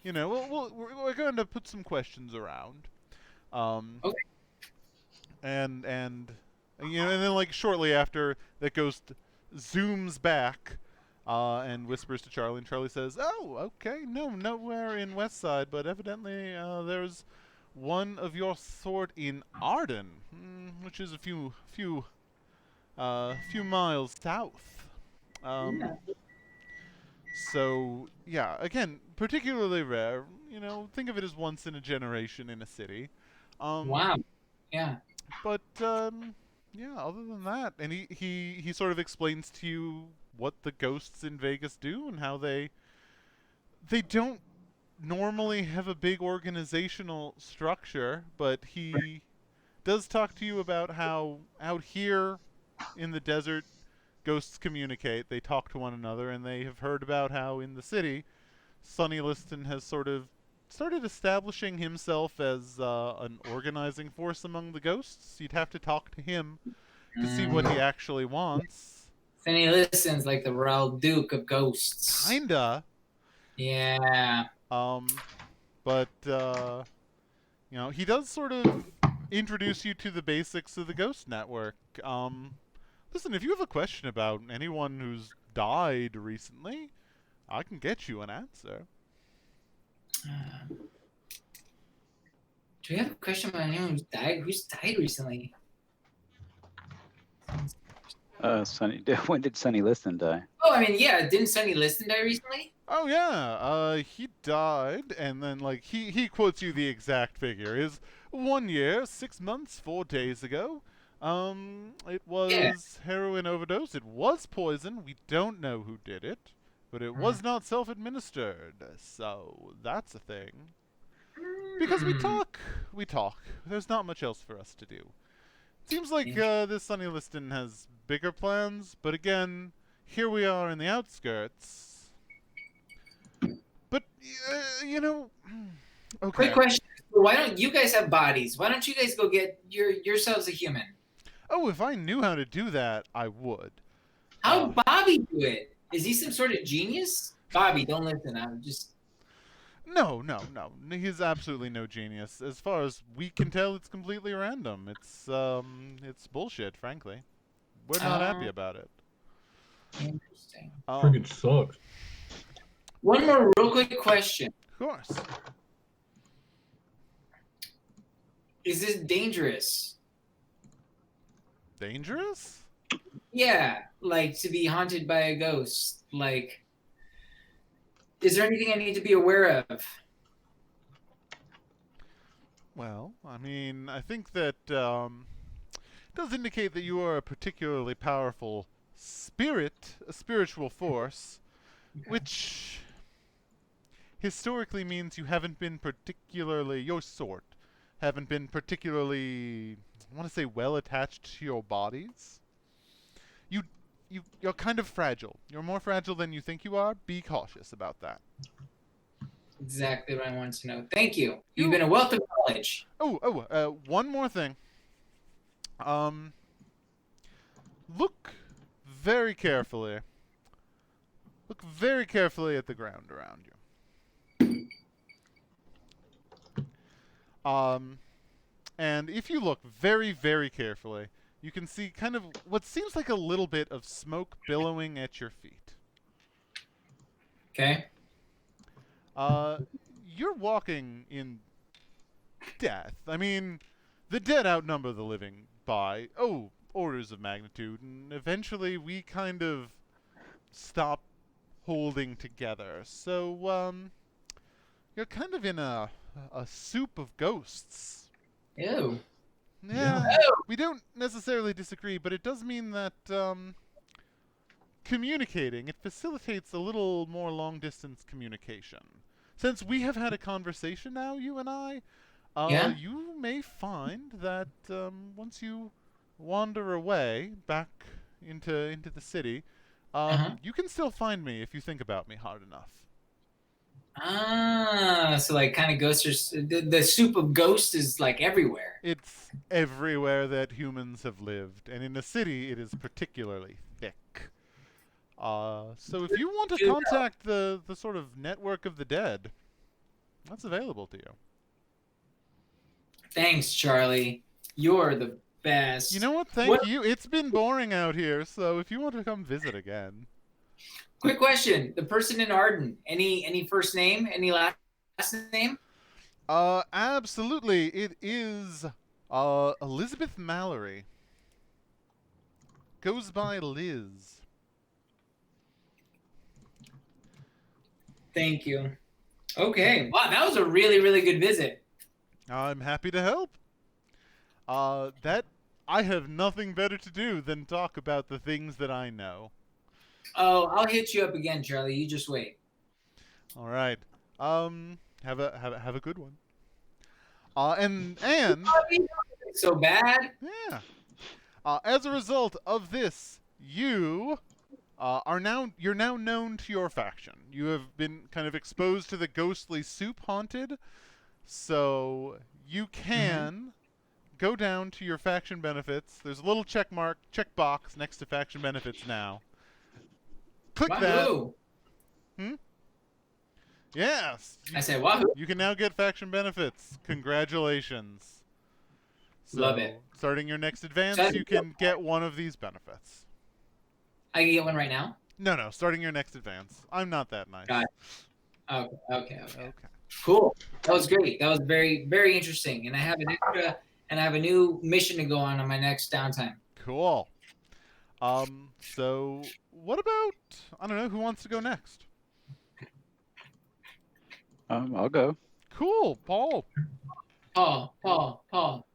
We're going to put some questions around. Okay. And then like shortly after, that ghost zooms back, and whispers to Charlie, and Charlie says, "Oh, okay, no, nowhere in West Side, but evidently there's one of your sort in Arden, which is a few miles south." So yeah, again, particularly rare. Think of it as once in a generation in a city. Wow. Yeah. But yeah, other than that, and he sort of explains to you what the ghosts in Vegas do and how they don't normally have a big organizational structure, but he does talk to you about how out here in the desert ghosts communicate. They talk to one another, and they have heard about how in the city Sonny Liston has sort of started establishing himself as an organizing force among the ghosts. You'd have to talk to him to see what he actually wants. Sonny Liston's like the Royal Duke of Ghosts. Kinda. Yeah. But he does sort of introduce you to the basics of the Ghost Network. Listen, if you have a question about anyone who's died recently, I can get you an answer. Do you have a question about anyone who's died? Who's died recently? Sonny. When did Sonny Liston die? Oh, I mean, yeah. Didn't Sonny Liston die recently? Oh yeah, he died, and then like he quotes you the exact figure. Is 1 year, 6 months, 4 days ago. It was heroin overdose. It was poison. We don't know who did it, but it was not self-administered. So that's a thing. Because we talk. There's not much else for us to do. Seems like this Sonny Liston has bigger plans, but again, here we are in the outskirts. But okay. Quick question: why don't you guys have bodies? Why don't you guys go get yourselves a human? Oh, if I knew how to do that, I would. How'd Bobby do it? Is he some sort of genius? Bobby, don't listen. I'm just. No. He's absolutely no genius. As far as we can tell, it's completely random. It's bullshit, frankly. We're not happy about it. Interesting. Friggin' sucks. One more real quick question. Of course. Is this dangerous? Dangerous? Yeah, like to be haunted by a ghost. Like, is there anything I need to be aware of? Well, I mean, I think that it does indicate that you are a particularly powerful spirit, a spiritual force, which historically means you haven't been particularly, your sort, haven't been particularly, I want to say, well attached to your bodies. You, you're kind of fragile. You're more fragile than you think you are. Be cautious about that. Exactly what I wanted to know. Thank you. You've been a wealth of knowledge. One more thing. Look very carefully. Look very carefully at the ground around you. And if you look very, very carefully, you can see kind of what seems like a little bit of smoke billowing at your feet. Okay. You're walking in death. I mean, the dead outnumber the living by, orders of magnitude, and eventually we kind of stop holding together. So, you're kind of in a soup of ghosts. Ew. Yeah, we don't necessarily disagree, but it does mean that, communicating, it facilitates a little more long-distance communication. Since we have had a conversation now, you and I, Yeah? you may find that once you wander away back into the city, you can still find me if you think about me hard enough. Ah, so like kind of ghosts are, the soup of ghosts is like everywhere. It's everywhere that humans have lived, and in the city it is particularly thick. So if you want to contact the sort of network of the dead, that's available to you. Thanks, Charlie. You're the best. You know what? Thank you. It's been boring out here, so if you want to come visit again. Quick question. The person in Arden, any first name? Any last name? Absolutely. It is Elizabeth Mallory. Goes by Liz. Thank you. Okay. Wow, that was a really, really good visit. I'm happy to help. That I have nothing better to do than talk about the things that I know. Oh, I'll hit you up again, Charlie. You just wait. All right. Have a good one. And So bad. yeah. As a result of this, you're now known to your faction. You have been kind of exposed to the ghostly soup haunted, so you can go down to your faction benefits. There's a little check box next to faction benefits now. Click Wahoo. that. Yes. I said wahoo. You can now get faction benefits. Congratulations. So, Love it. Starting your next advance, So you can get one of these benefits. I can get one right now? No, starting your next advance. I'm not that nice. Got it. Okay. Okay. Cool. That was great. That was very, very interesting. And I have a new mission to go on my next downtime. Cool. So what about, I don't know, who wants to go next? I'll go. Cool, Paul. Paul.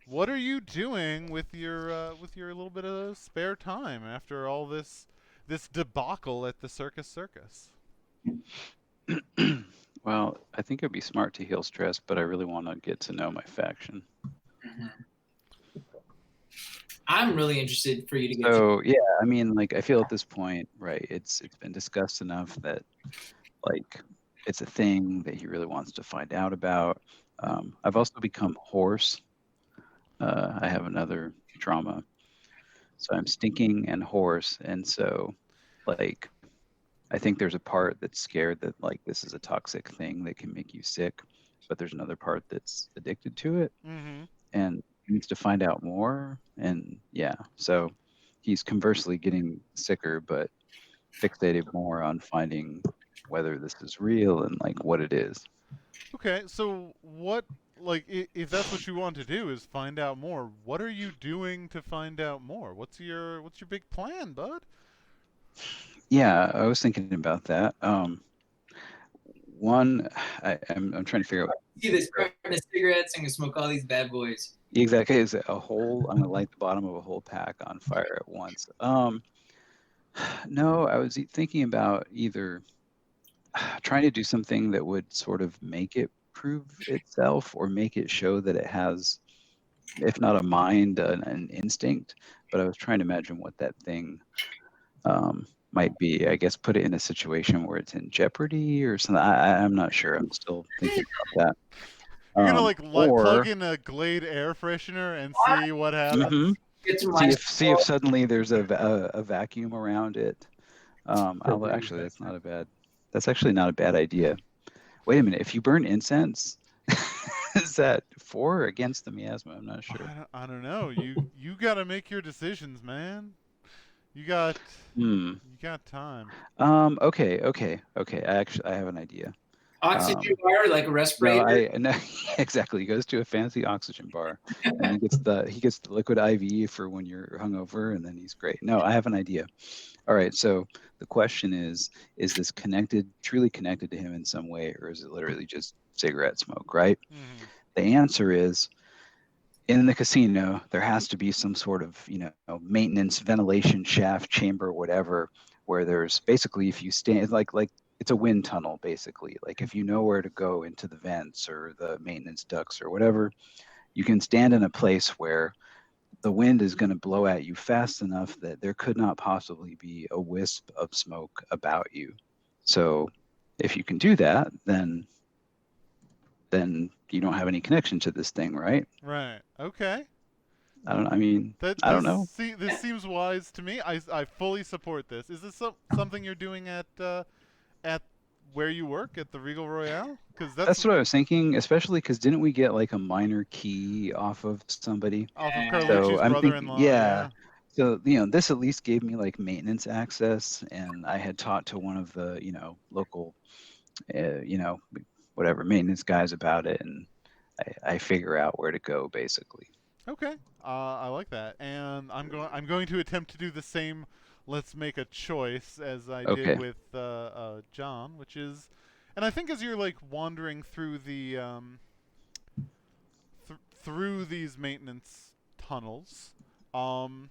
What are you doing with your little bit of spare time after all this debacle at the circus? Well, I think it'd be smart to heal stress, but I really want to get to know my faction. I'm really interested for you to get. So yeah, I mean, like I feel at this point, right? It's been discussed enough that like it's a thing that he really wants to find out about. I've also become hoarse. I have another trauma, so I'm stinking and hoarse, and so like I think there's a part that's scared that like this is a toxic thing that can make you sick, but there's another part that's addicted to it, and needs to find out more. And yeah, so he's conversely getting sicker, but fixated more on finding whether this is real and like what it is. Okay, so what, like, if that's what you want to do is find out more, what are you doing to find out more? What's your big plan, bud? Yeah, I was thinking about that. One, I'm trying to figure out. See this carton of cigarettes and smoke all these bad boys. Exactly, is a whole. I'm gonna light the bottom of a whole pack on fire at once. No, I was thinking about either. trying to do something that would sort of make it prove itself or make it show that it has, if not a mind, an instinct. But I was trying to imagine what that thing might be. I guess put it in a situation where it's in jeopardy or something. I'm not sure. I'm still thinking about that. You're gonna like plug Or in a Glade air freshener and see what happens. mhm. Get to my see if suddenly there's a vacuum around it. Actually, that's actually not a bad idea. Wait a minute. If you burn incense, is that for or against the miasma? I'm not sure. I don't know. You gotta make your decisions, man. You got time. Okay. I have an idea. oxygen bar, like a respirator. No, exactly. He goes to a fancy oxygen bar, and he gets the liquid IV for when you're hungover, and then he's great. No, I have an idea. All right, so the question is this truly connected to him in some way, or is it literally just cigarette smoke, right? Mm-hmm. The answer is, in the casino, there has to be some sort of, maintenance, ventilation shaft, chamber, whatever, where there's basically, if you stand, like it's a wind tunnel, basically. Like if you know where to go into the vents or the maintenance ducts or whatever, you can stand in a place where the wind is going to blow at you fast enough that there could not possibly be a wisp of smoke about you. So if you can do that, then you don't have any connection to this thing, right? Right. Okay. I don't know. See, this seems wise to me. I fully support this. Is this something you're doing at where you work at the Regal Royale? Because that's what I was thinking, especially because didn't we get like a minor key off of somebody? Off of Carlucci's brother-in-law. Yeah. So this at least gave me like maintenance access, and I had talked to one of the local, whatever maintenance guys about it, and I figure out where to go basically. Okay. I like that, and I'm going to attempt to do the same. Let's make a choice as I did with John, which is, and I think as you're like wandering through the through these maintenance tunnels, oh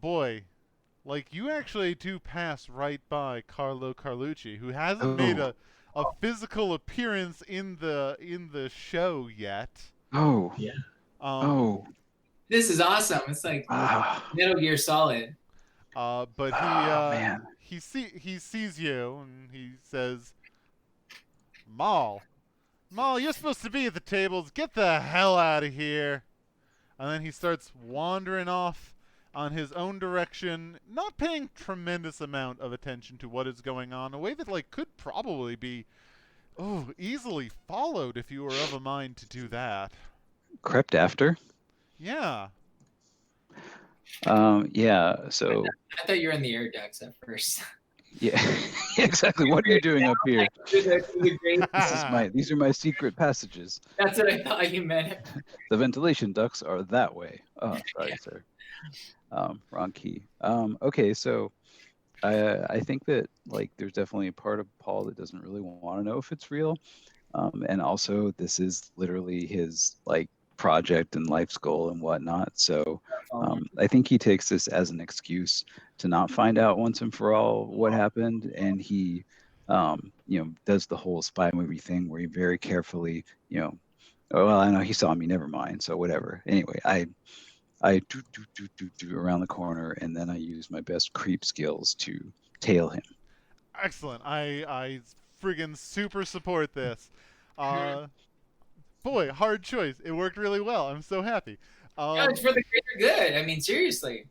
boy, like you actually do pass right by Carlo Carlucci, who hasn't made a physical appearance in the show yet. Oh yeah. This is awesome. It's like Metal Gear Solid. But he sees you and he says, Maul, you're supposed to be at the tables. Get the hell out of here. And then he starts wandering off on his own direction, not paying tremendous amount of attention to what is going on, a way that like could probably be easily followed if you were of a mind to do that. Crept after? Yeah. Yeah, so I thought you were in the air ducts at first. Yeah, exactly. What are you doing up here? These are my secret passages. That's what I thought you meant. The ventilation ducts are that way. Oh, sorry, sir. Wrong key. Okay, so I think that like there's definitely a part of Paul that doesn't really want to know if it's real. And also this is literally his like project and life's goal and whatnot. So I think he takes this as an excuse to not find out once and for all what happened. And he, does the whole spy movie thing where he very carefully, well, I know he saw me, never mind. So whatever. Anyway, I do around the corner, and then I use my best creep skills to tail him. Excellent. I friggin' super support this. Boy, hard choice. It worked really well. I'm so happy. It's for the greater good. I mean, seriously.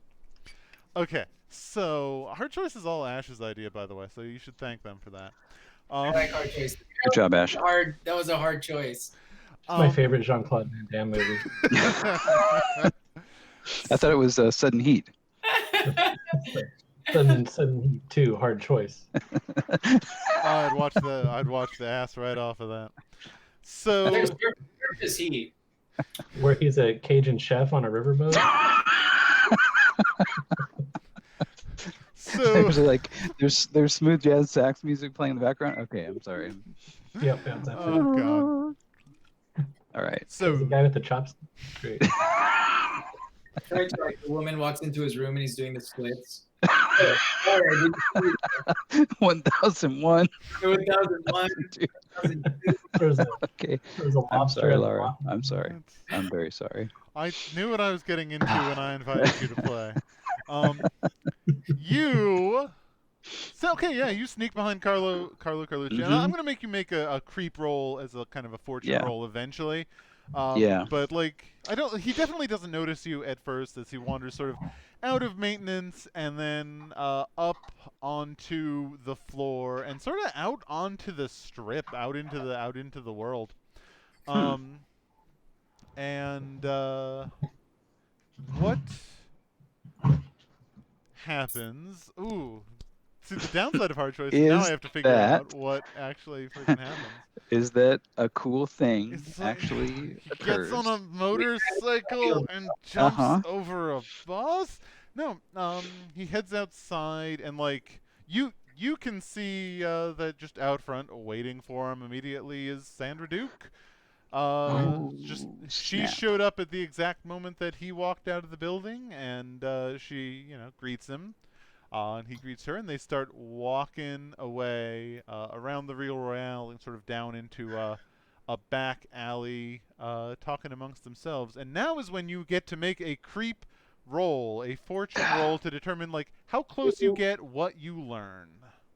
Okay, so hard choice is all Ash's idea, by the way. So you should thank them for that. I like hard choice. Good job, Ash. That was a hard choice. My favorite Jean-Claude Van Damme movie. I thought it was Sudden Heat. Sudden Heat 2, hard choice. I'd watch the ass right off of that. So where is he? Where he's a Cajun chef on a riverboat. So there's like there's smooth jazz sax music playing in the background. Okay, I'm sorry. Yep, that's it. Oh god. All right. So the guy with the chopsticks. Great. Like the woman walks into his room and he's doing the splits. Oh, sorry, I didn't 1001. see it. 1001, 1002. Okay. There's a I'm lobster sorry, and a Lara. moth. I'm sorry. It's- I'm very sorry. I knew what I was getting into when I invited you to play. You. So okay, yeah, you sneak behind Carlucci, and I'm Mhm. gonna make you make a creep roll as a kind of a fortune Yeah. roll eventually. Yeah. But like, I don't. He definitely doesn't notice you at first as he wanders sort of out of maintenance and then up onto the floor and sort of out onto the strip, out into the world. Hmm. And what happens? Ooh. See, the downside of hard choices, now I Is have to figure out that what actually freaking happens. is that a cool thing It's like actually he gets on a occurs? motorcycle and jumps Uh-huh. over a bus. No, he heads outside and like you can see that just out front, waiting for him immediately is Sandra Duke. Just Oh, she snap. showed up at the exact moment that he walked out of the building, and she greets him. And he greets her, and they start walking away around the Rio Royale and sort of down into a back alley, talking amongst themselves. And now is when you get to make a creep roll, a fortune roll to determine like how close you get, what you learn.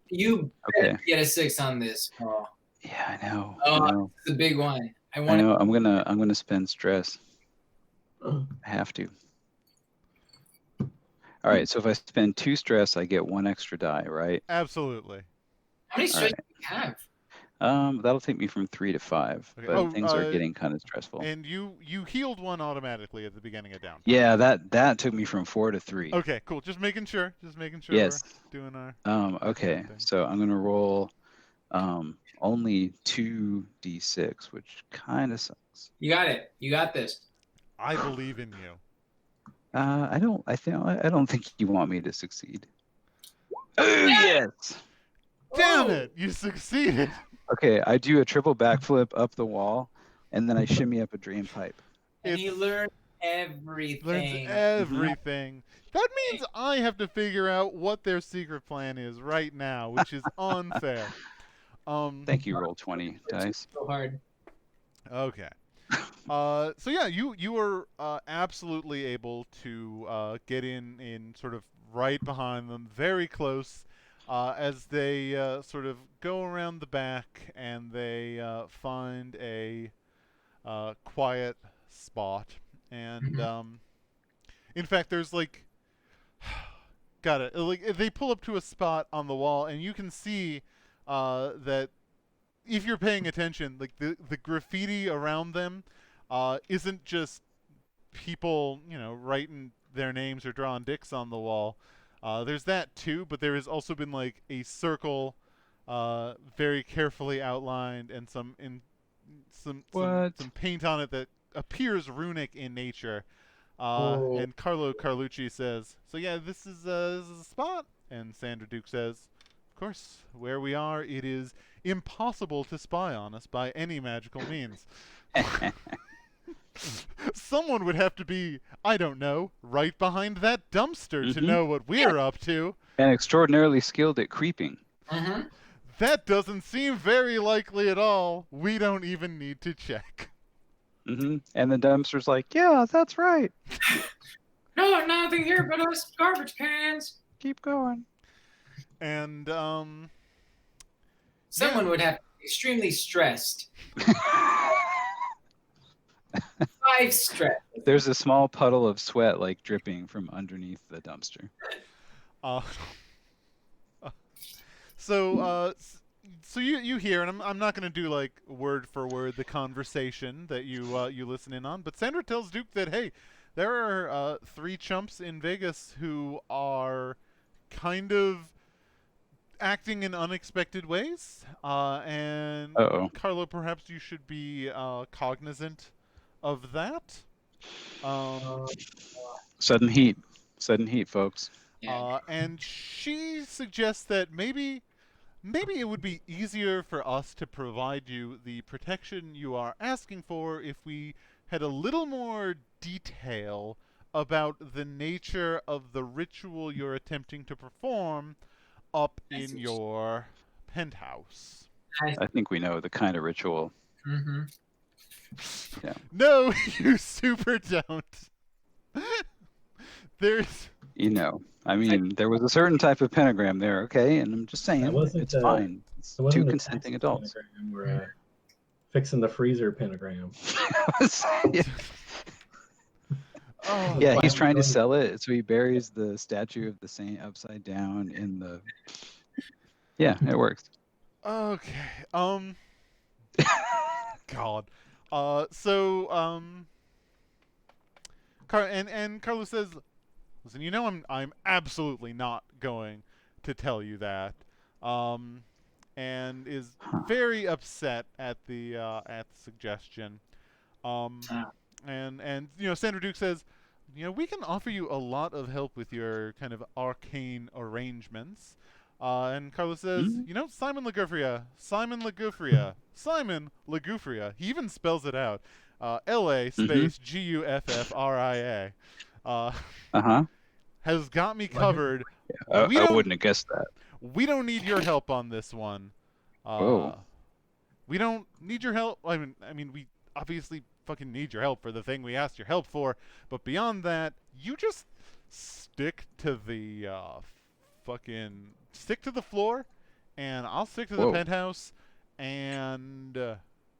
You Okay. better get a 6 on this, Paul. Yeah, I know. Oh, I know. it's a big one. I I want know. I'm gonna spend stress. I have to. All right. So if I spend 2 stress, I get 1 extra die, right? Absolutely. How many All strikes right. do you have? That'll take me from 3 to 5, Okay. but Oh, things are getting kind of stressful. and you healed one automatically at the beginning of downtime. Yeah, that took me from 4 to 3. Okay, cool. Just making sure. Just making sure Yes. we're doing our. Okay. thing. So I'm gonna roll only 2d6, which kind of sucks. You got it. You got this. I believe in you. I don't think you want me to succeed. Oh yes. Damn Oh, it! You succeeded. Okay, I do a triple backflip up the wall, and then I shimmy up a drain pipe. and It's- he learned Learns everything. everything. That means I have to figure out what their secret plan is right now, which is unfair. Thank you, roll 20 dice. So hard. Okay. So yeah, you were absolutely able to get in sort of right behind them, very close, as they sort of go around the back and they find a quiet spot. And in fact, there's like, got it. Like they pull up to a spot on the wall, and you can see that if you're paying attention, like the graffiti around them isn't just people, writing their names or drawing dicks on the wall. There's that too, but there has also been like a circle, very carefully outlined, and some paint on it that appears runic in nature. And Carlo Carlucci says, "So yeah, this is a spot." And Sandra Duke says, "Of course, where we are, it is impossible to spy on us by any magical means. Someone would have to be, I don't know, right behind that dumpster to Mhm. know what we're up to. And extraordinarily skilled at creeping. Mm-hmm. That doesn't seem very likely at all. We don't even need to check." And the dumpster's like, yeah, that's right. No, nothing here but us garbage cans. Keep going. And Someone Yeah. would have to be extremely stressed. 5 stress. There's a small puddle of sweat like dripping from underneath the dumpster. uh, so you hear, and I'm not going to do like word for word the conversation that you listen in on, but Sandra tells Duke that hey, there are 3 chumps in Vegas who are kind of acting in unexpected ways, and Uh-oh. Carlo, perhaps you should be cognizant of that. Sudden heat, folks. Yeah. And she suggests that maybe it would be easier for us to provide you the protection you are asking for if we had a little more detail about the nature of the ritual you're attempting to perform up I in see. your penthouse. I think we know the kind of ritual. Mm-hmm. Yeah. No, you super don't. There's I mean, there was a certain type of pentagram there, okay? And I'm just That saying, wasn't it's fine. It's it wasn't two the consenting Texas adults. pentagram. We're fixing the freezer pentagram. Yeah. oh Yeah, he's Finally trying to going- sell it, so he buries the statue of the saint upside down in the. Yeah, it works. okay. God. And Carlos says, "Listen, I'm absolutely not going to tell you that." And is Huh. very upset at the suggestion. Ah. And Sandra Duke says, we can offer you a lot of help with your kind of arcane arrangements. And Carlos says, Hmm? Simon Lagufria. He even spells it out. L-A space G-U-F-F-R-I-A. Uh-huh. Has got me covered. I We don't wouldn't have guessed that. we don't need your help on this one. Whoa. We don't need your help. I mean, we obviously fucking need your help for the thing we asked your help for. But beyond that, you just stick to the floor, and I'll stick to the Whoa. penthouse, and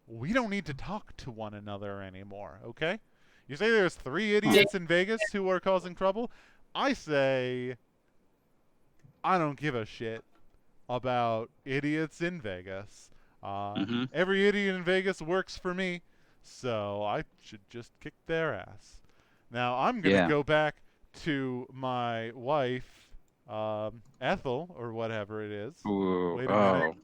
we don't need to talk to one another anymore. Okay? You say there's 3 idiots in Vegas who are causing trouble. I say, I don't give a shit about idiots in Vegas. Every idiot in Vegas works for me, so I should just kick their ass. Now, I'm going to go back to my wife, Ethel, or whatever it is. Ooh, Wait a minute.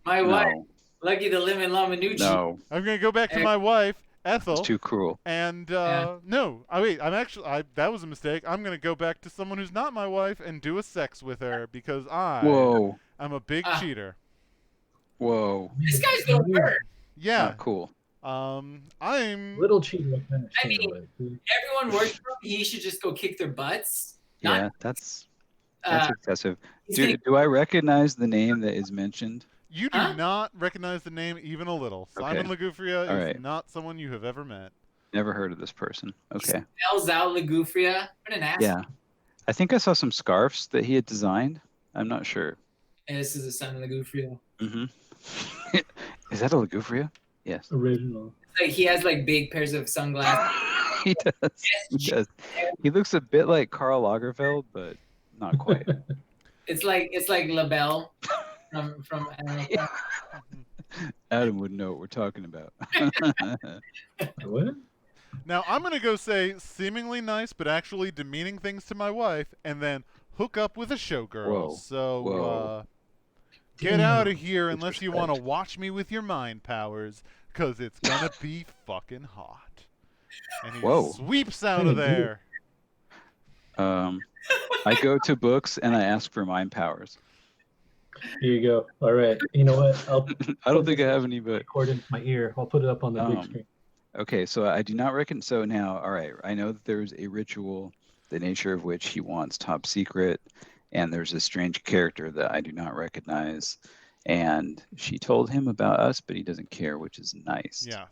My no. wife, Lucky the Lemon Lamanucci. No, I'm going to go back to my wife, Ethel. it's too cruel. And, Yeah. no, that was a mistake. I'm going to go back to someone who's not my wife and do a sex with her because Whoa, I'm a big cheater. whoa. This guy's the worst. Yeah. Not cool. I'm Little cheating. I mean, everyone works for him. He should just go kick their butts. Yeah, that's Uh, excessive. he's gonna- Do I recognize the name that is mentioned? You do Huh? not recognize the name even a little. Simon Lagufria All is right. not someone you have ever met. Never heard of this person. Okay. Spells out Lagufria. What an ass. Yeah. I think I saw some scarves that he had designed. I'm not sure. And this is a Simon Lagufria. Mm-hmm. Is that a Lagufria? Yes. original. Like he has like big pairs of sunglasses. He does. He does. He looks a bit like Karl Lagerfeld, but not quite. It's like LaBelle from America. Adam would know what we're talking about. What? Now, I'm going to go say seemingly nice but actually demeaning things to my wife and then hook up with a showgirl. Whoa. So, Whoa. get Damn. out of here unless you want to Disrespect. watch me with your mind powers, because it's going to be fucking hot. And he Whoa. sweeps out of there. I go to books and I ask for mind powers. Here you go. All right. You know what? I'll I don't think I have any, but record into my ear. I'll put it up on the big Um, screen. okay. So I do not reckon. So now, all right. I know that there's a ritual, the nature of which he wants top secret, and there's a strange character that I do not recognize. And she told him about us, but he doesn't care, which is nice. Yes.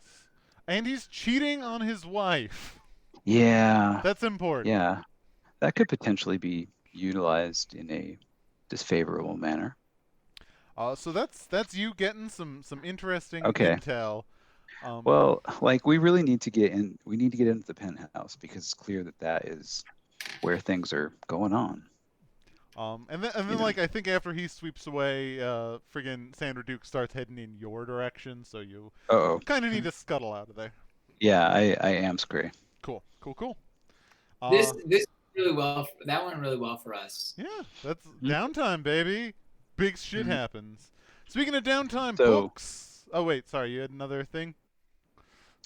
And he's cheating on his wife. Yeah. That's important. Yeah. That could potentially be utilized in a disfavorable manner. So that's you getting some interesting Okay. intel. Well, like we really need to get in. We need to get into the penthouse because it's clear that that is where things are going on. And then you know. like I think after he sweeps away, friggin' Sandra Duke starts heading in your direction, so you Uh-oh. kind of need to scuttle out of there. Yeah, I am Scray. Cool. This really well. That went really well for us. Yeah, that's Mhm. downtime, baby. Big shit Mhm. happens. Speaking of downtime, So- books. Oh wait, sorry, you had another thing.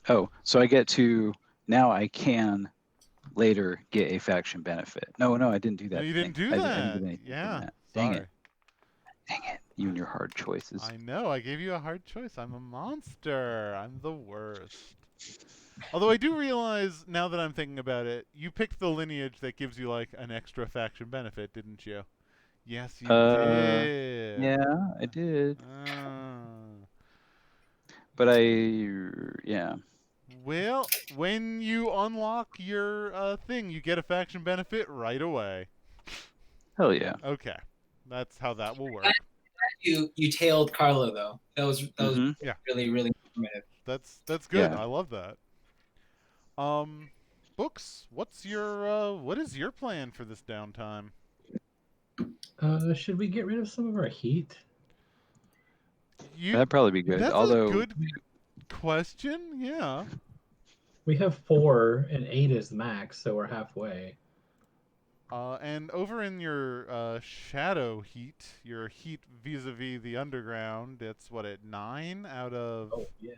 Oh, so I get to now. I can later get a faction benefit. No, I didn't do that. No, you didn't thing. do I that. didn't do anything from Yeah. that. Dang Sorry. it. Dang it. You and your hard choices. I know. I gave you a hard choice. I'm a monster. I'm the worst. Although I do realize now that I'm thinking about it, you picked the lineage that gives you like an extra faction benefit, didn't you? Yes, you Uh, did. yeah, I did, Ah. but yeah. Well, when you unlock your thing, you get a faction benefit right away. Hell yeah. Okay, that's how that will work. You tailed Carlo though. That was Mm-hmm. Yeah, really really informative. that's good. Yeah. I love that. Um, Books. What is your plan for this downtime? Should we get rid of some of our heat? You. That'd probably be good. That's a Although, good question. Yeah. We have 4 and 8 is the max, so we're halfway. And over in your shadow heat, your heat vis-a-vis the underground, it's what at 9 out of Oh yeah.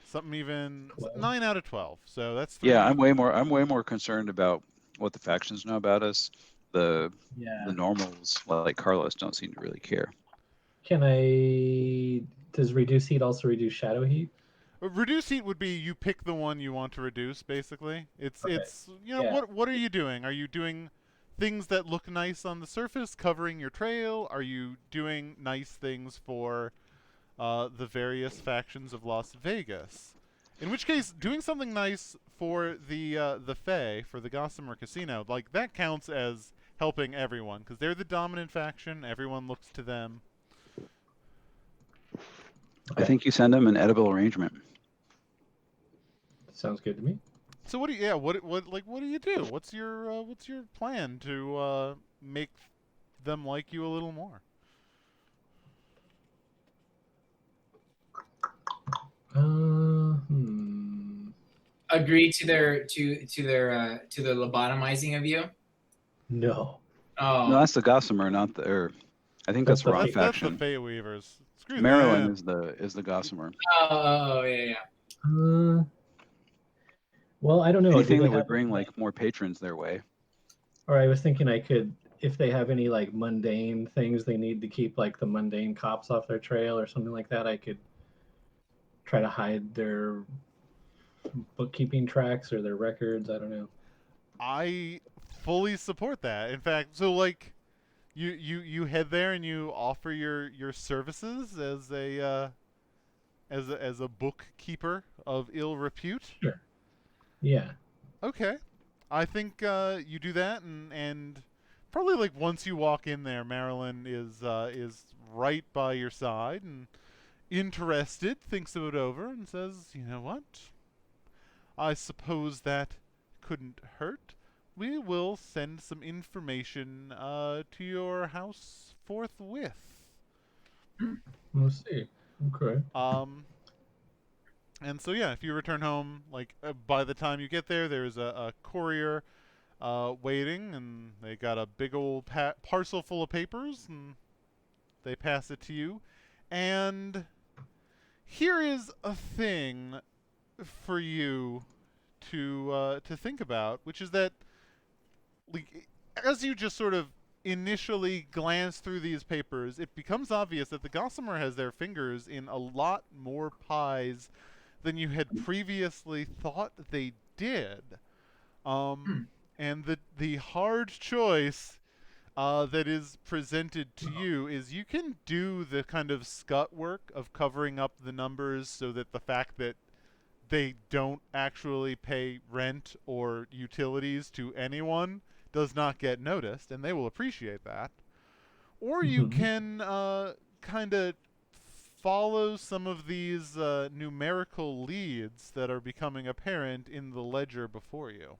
something even 12. 9 out of 12. So that's yeah, 3. I'm way more concerned about what the factions know about us. The Yeah. normals like Carlos don't seem to really care. Does reduce heat also reduce shadow heat? Reduce heat would be you pick the one you want to reduce. Basically, Okay. it's Yeah. what are you doing? Are you doing things that look nice on the surface, covering your trail? Are you doing nice things for the various factions of Las Vegas? In which case, doing something nice for the Fae, for the Gossamer Casino, like that counts as helping everyone because they're the dominant faction. Everyone looks to them. I think you send them an edible arrangement. Sounds good to me. So what do you, what do you do? What's your plan to make them like you a little more? Agree to their lobotomizing of you. No. Oh, No, that's the Gossamer, not the. I think that's That's the the wrong Fae. That's the faction. Fey Weavers. Screw Maryland them. is the Gossamer. oh, yeah. Well, I don't know. Do Anything they that would have bring any, like more patrons their way. or I was thinking I could, if they have any like mundane things they need to keep like the mundane cops off their trail or something like that, I could try to hide their bookkeeping tracks or their records. I don't know. I fully support that. In fact, so like you head there and you offer your services as a bookkeeper of ill repute. Sure. Yeah. Okay. I think you do that, and probably like once you walk in there, Marilyn is right by your side and interested, thinks it over, and says, "You know what? I suppose that couldn't hurt. We will send some information to your house forthwith." We'll see. Okay. And so yeah, if you return home, like by the time you get there, there's a courier waiting, and they got a big old parcel full of papers, and they pass it to you. And here is a thing for you to think about, which is that, like, as you just sort of initially glance through these papers, it becomes obvious that the Gossamer has their fingers in a lot more pies than you had previously thought they did. And the hard choice that is presented to you is you can do the kind of scut work of covering up the numbers so that the fact that they don't actually pay rent or utilities to anyone does not get noticed, and they will appreciate that. Or you can kind of follow some of these numerical leads that are becoming apparent in the ledger before you.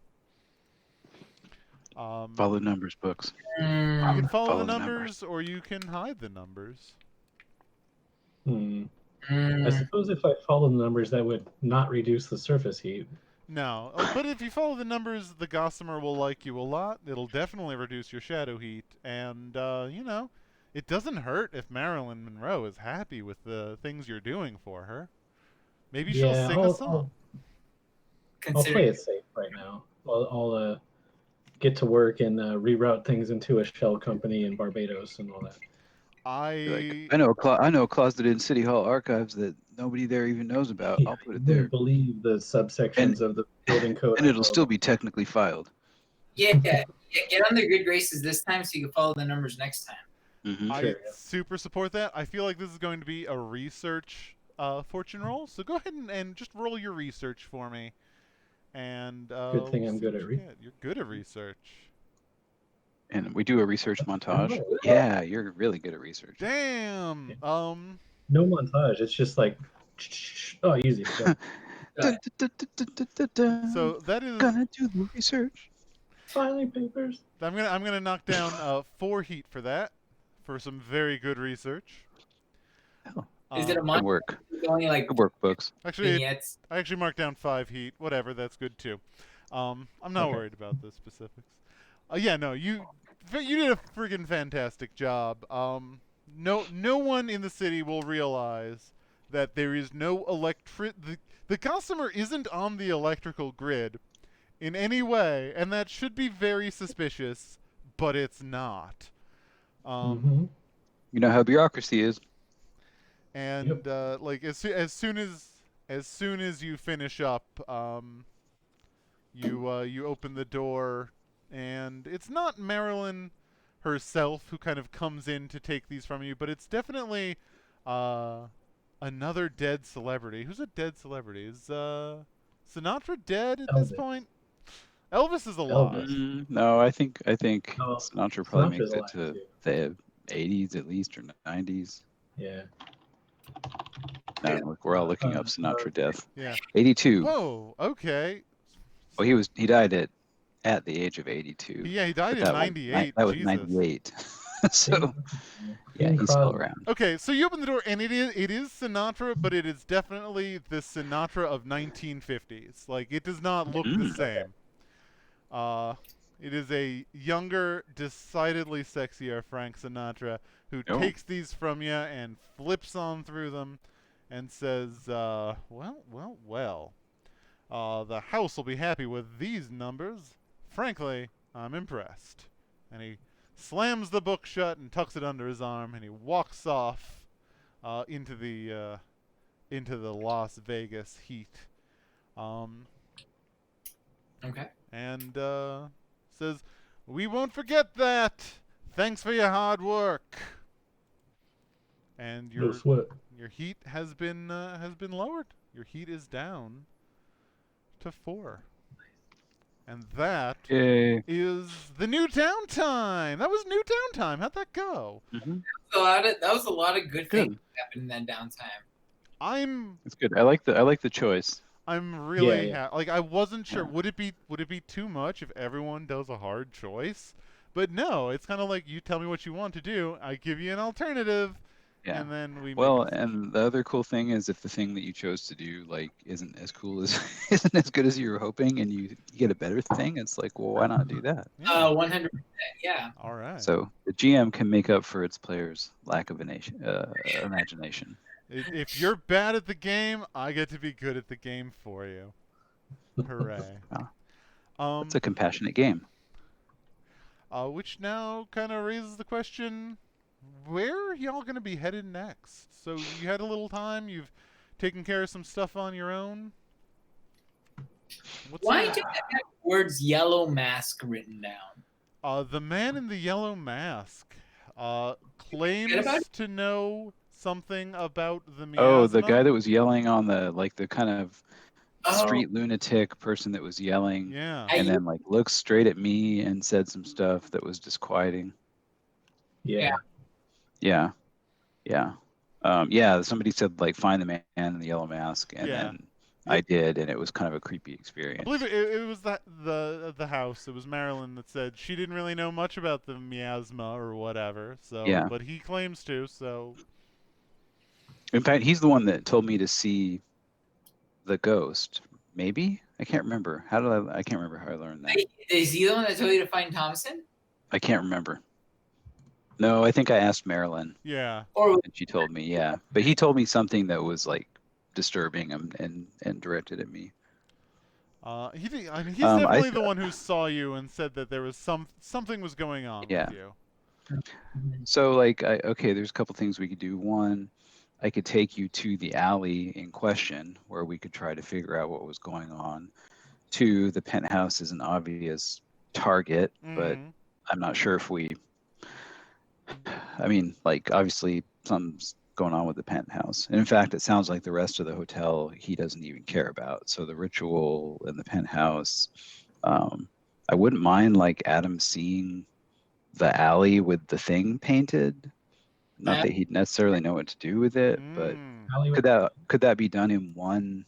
Follow numbers books. You can follow the numbers. numbers, or you can hide the numbers. I suppose if I follow the numbers, that would not reduce the surface heat. No, but if you follow the numbers, the Gossamer will like you a lot. It'll definitely reduce your shadow heat, and it doesn't hurt if Marilyn Monroe is happy with the things you're doing for her. Maybe she'll sing a song. I'll play it safe right now. I'll get to work and reroute things into a shell company in Barbados and all that. I know a closet in City Hall archives that nobody there even knows about. Yeah, I'll put you it there, wouldn't believe the subsections of the building code. and I it'll know still about. be technically filed. Yeah, get on the grid races this time so you can follow the numbers next time. Mm-hmm. I Sure, yeah. super support that. I feel like this is going to be a research fortune roll, so go ahead and just roll your research for me. And Good thing we'll I'm see good what at you get. You're good at research. And we do a research montage. Yeah, you're really good at research. Damn. No montage. It's just like, oh, easy. Go. Dun, dun, dun, dun, dun, dun, dun. So that is. Gonna do the research. Filing papers. I'm gonna knock down 4 heat for that, for some very good research. Oh, Is it a good month? work. Only like Good work, books. Actually, vignettes. I actually marked down 5 heat. Whatever, that's good too. I'm not Okay. worried about the specifics. Yeah, no, you did a friggin' fantastic job. No one in the city will realize that there is no the customer isn't on the electrical grid in any way, and that should be very suspicious, but it's not. Mm-hmm. You know how bureaucracy is. And like as soon as you finish up, you open the door, and it's not Marilyn herself who kind of comes in to take these from you, but it's definitely another dead celebrity. Who's a dead celebrity? Is Sinatra dead at this Elvis. point? Elvis is alive. Elvis. No, I think Oh, Sinatra probably Sinatra's makes it alive, to too. the 80s at least, or 90s. Yeah. No, look, we're all looking up Sinatra death. Yeah. 82. Whoa. Okay. Well, he died at the age of 82. Yeah, he died But in that was '98. That was Jesus. 98. So yeah, Bing he's still Crosby. around. Okay, so you open the door, and it is Sinatra, but it is definitely the Sinatra of 1950s. Like, it does not look the same. It is a younger, decidedly sexier Frank Sinatra who Oh. takes these from you and flips on through them and says, well. The house will be happy with these numbers. Frankly, I'm impressed. And he slams the book shut and tucks it under his arm, and he walks off into the Las Vegas heat. Okay. And says, "We won't forget that. Thanks for your hard work." And No sweat. your heat has been lowered. Your heat is down to 4. And that Yay. is the new town time. That was new town time. How'd that go? Mm-hmm. That was a lot of good things Good. that happened in that downtime. It's good. I like the choice. I'm really Yeah. like I wasn't sure. Yeah. Would it be too much if everyone does a hard choice? But no, it's kind of like you tell me what you want to do. I give you an alternative, Yeah. and then we. Well, make a and the other cool thing is if the thing that you chose to do like isn't as cool as isn't as good as you were hoping, and you get a better thing, it's like, well, why not do that? yeah. 100%. Yeah. All right. So the GM can make up for its players' lack of imagination. If you're bad at the game, I get to be good at the game for you. Hooray! Wow. It's a compassionate game. Which now kind of raises the question: where are y'all going to be headed next? So you had a little time. You've taken care of some stuff on your own. Why do you have words yellow mask written down? The man in the yellow mask claims to know something about the miasma. Oh, the guy that was yelling on the kind of Oh. street lunatic person that was yelling, Yeah. and then like looked straight at me and said some stuff that was disquieting. Yeah. Yeah. Yeah. Somebody said like find the man in the yellow mask, and Yeah. then I did, and it was kind of a creepy experience. I believe it was the house. It was Marilyn that said she didn't really know much about the miasma or whatever. So, Yeah. but he claims to. So, In fact, he's the one that told me to see the ghost. Maybe I can't remember. I can't remember how I learned that. Is he the one that told you to find Thompson? I can't remember. No, I think I asked Marilyn, yeah. Or and she told me. Yeah, but he told me something that was like disturbing and directed at me. He's I definitely the one who saw you and said that there was something was going on Yeah. with you. So like, okay, there's a couple things we could do. One, I could take you to the alley in question where we could try to figure out what was going on. Two, the penthouse is an obvious target, but Mm-hmm. I'm not sure if we. I mean, like, obviously something's going on with the penthouse. And in fact, it sounds like the rest of the hotel he doesn't even care about. So the ritual in the penthouse, I wouldn't mind like Adam seeing the alley with the thing painted. Not that he'd necessarily know what to do with it, but Mm. could that be done in one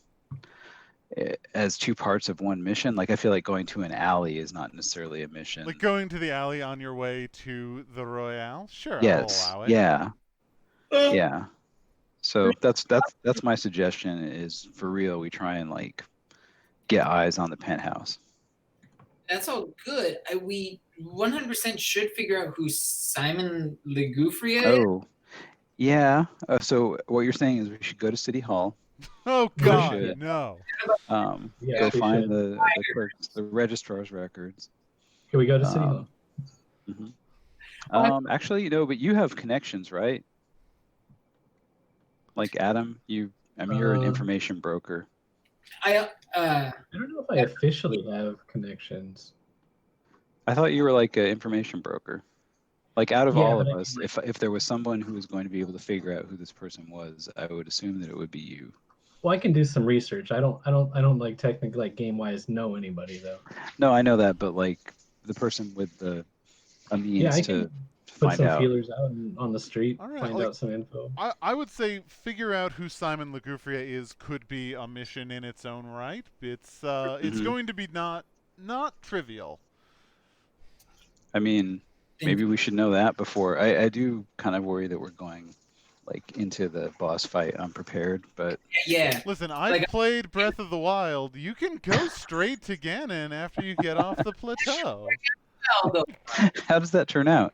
as two parts of one mission? Like I feel like going to an alley is not necessarily a mission. Like going to the alley on your way to the Royale? Sure, I'll Yes. allow it. Yeah. Yeah. So that's my suggestion is for real we try and like get eyes on the penthouse. That's all good. We 100% should figure out who Simon Legufria is. Oh. Yeah. So what you're saying is we should go to City Hall. Oh We God, should. no. Yeah, Go we find should. the clerks, the registrar's records. Can we go to City Hall? Mhm. Actually, but you have connections, right? Like Adam, you're an information broker. I I don't know if I officially have connections. I thought you were like an information broker. Like out of Yeah, all of but I us, if there was someone who was going to be able to figure out who this person was, I would assume that it would be you. Well, I can do some research. I don't like technically like game wise know anybody though. No, I know that, but like the person with a means Yeah, I to can put find some out. feelers out on the street, All right, find like, out some info. I would say figure out who Simon Legufria is could be a mission in its own right. It's Mhm. going to be not trivial. I mean, maybe we should know that before. I do kind of worry that we're going like into the boss fight unprepared, but yeah. Listen, I've played Breath of the Wild. You can go straight to Ganon after you get off the plateau. how does that turn out?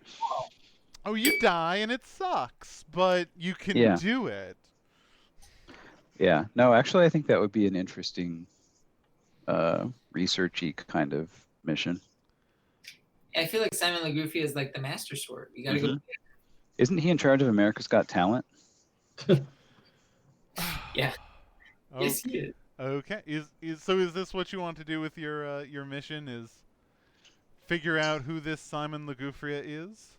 Oh, you die and it sucks, but you can Yeah. do it. Yeah. No, actually I think that would be an interesting researchy kind of mission. I feel like Simon Legufria is like the Master Sword. You gotta go. Isn't he in charge of America's Got Talent? Yeah. Okay. Yes, he is. Okay. Is this what you want to do with your mission? Is figure out who this Simon Legufria is?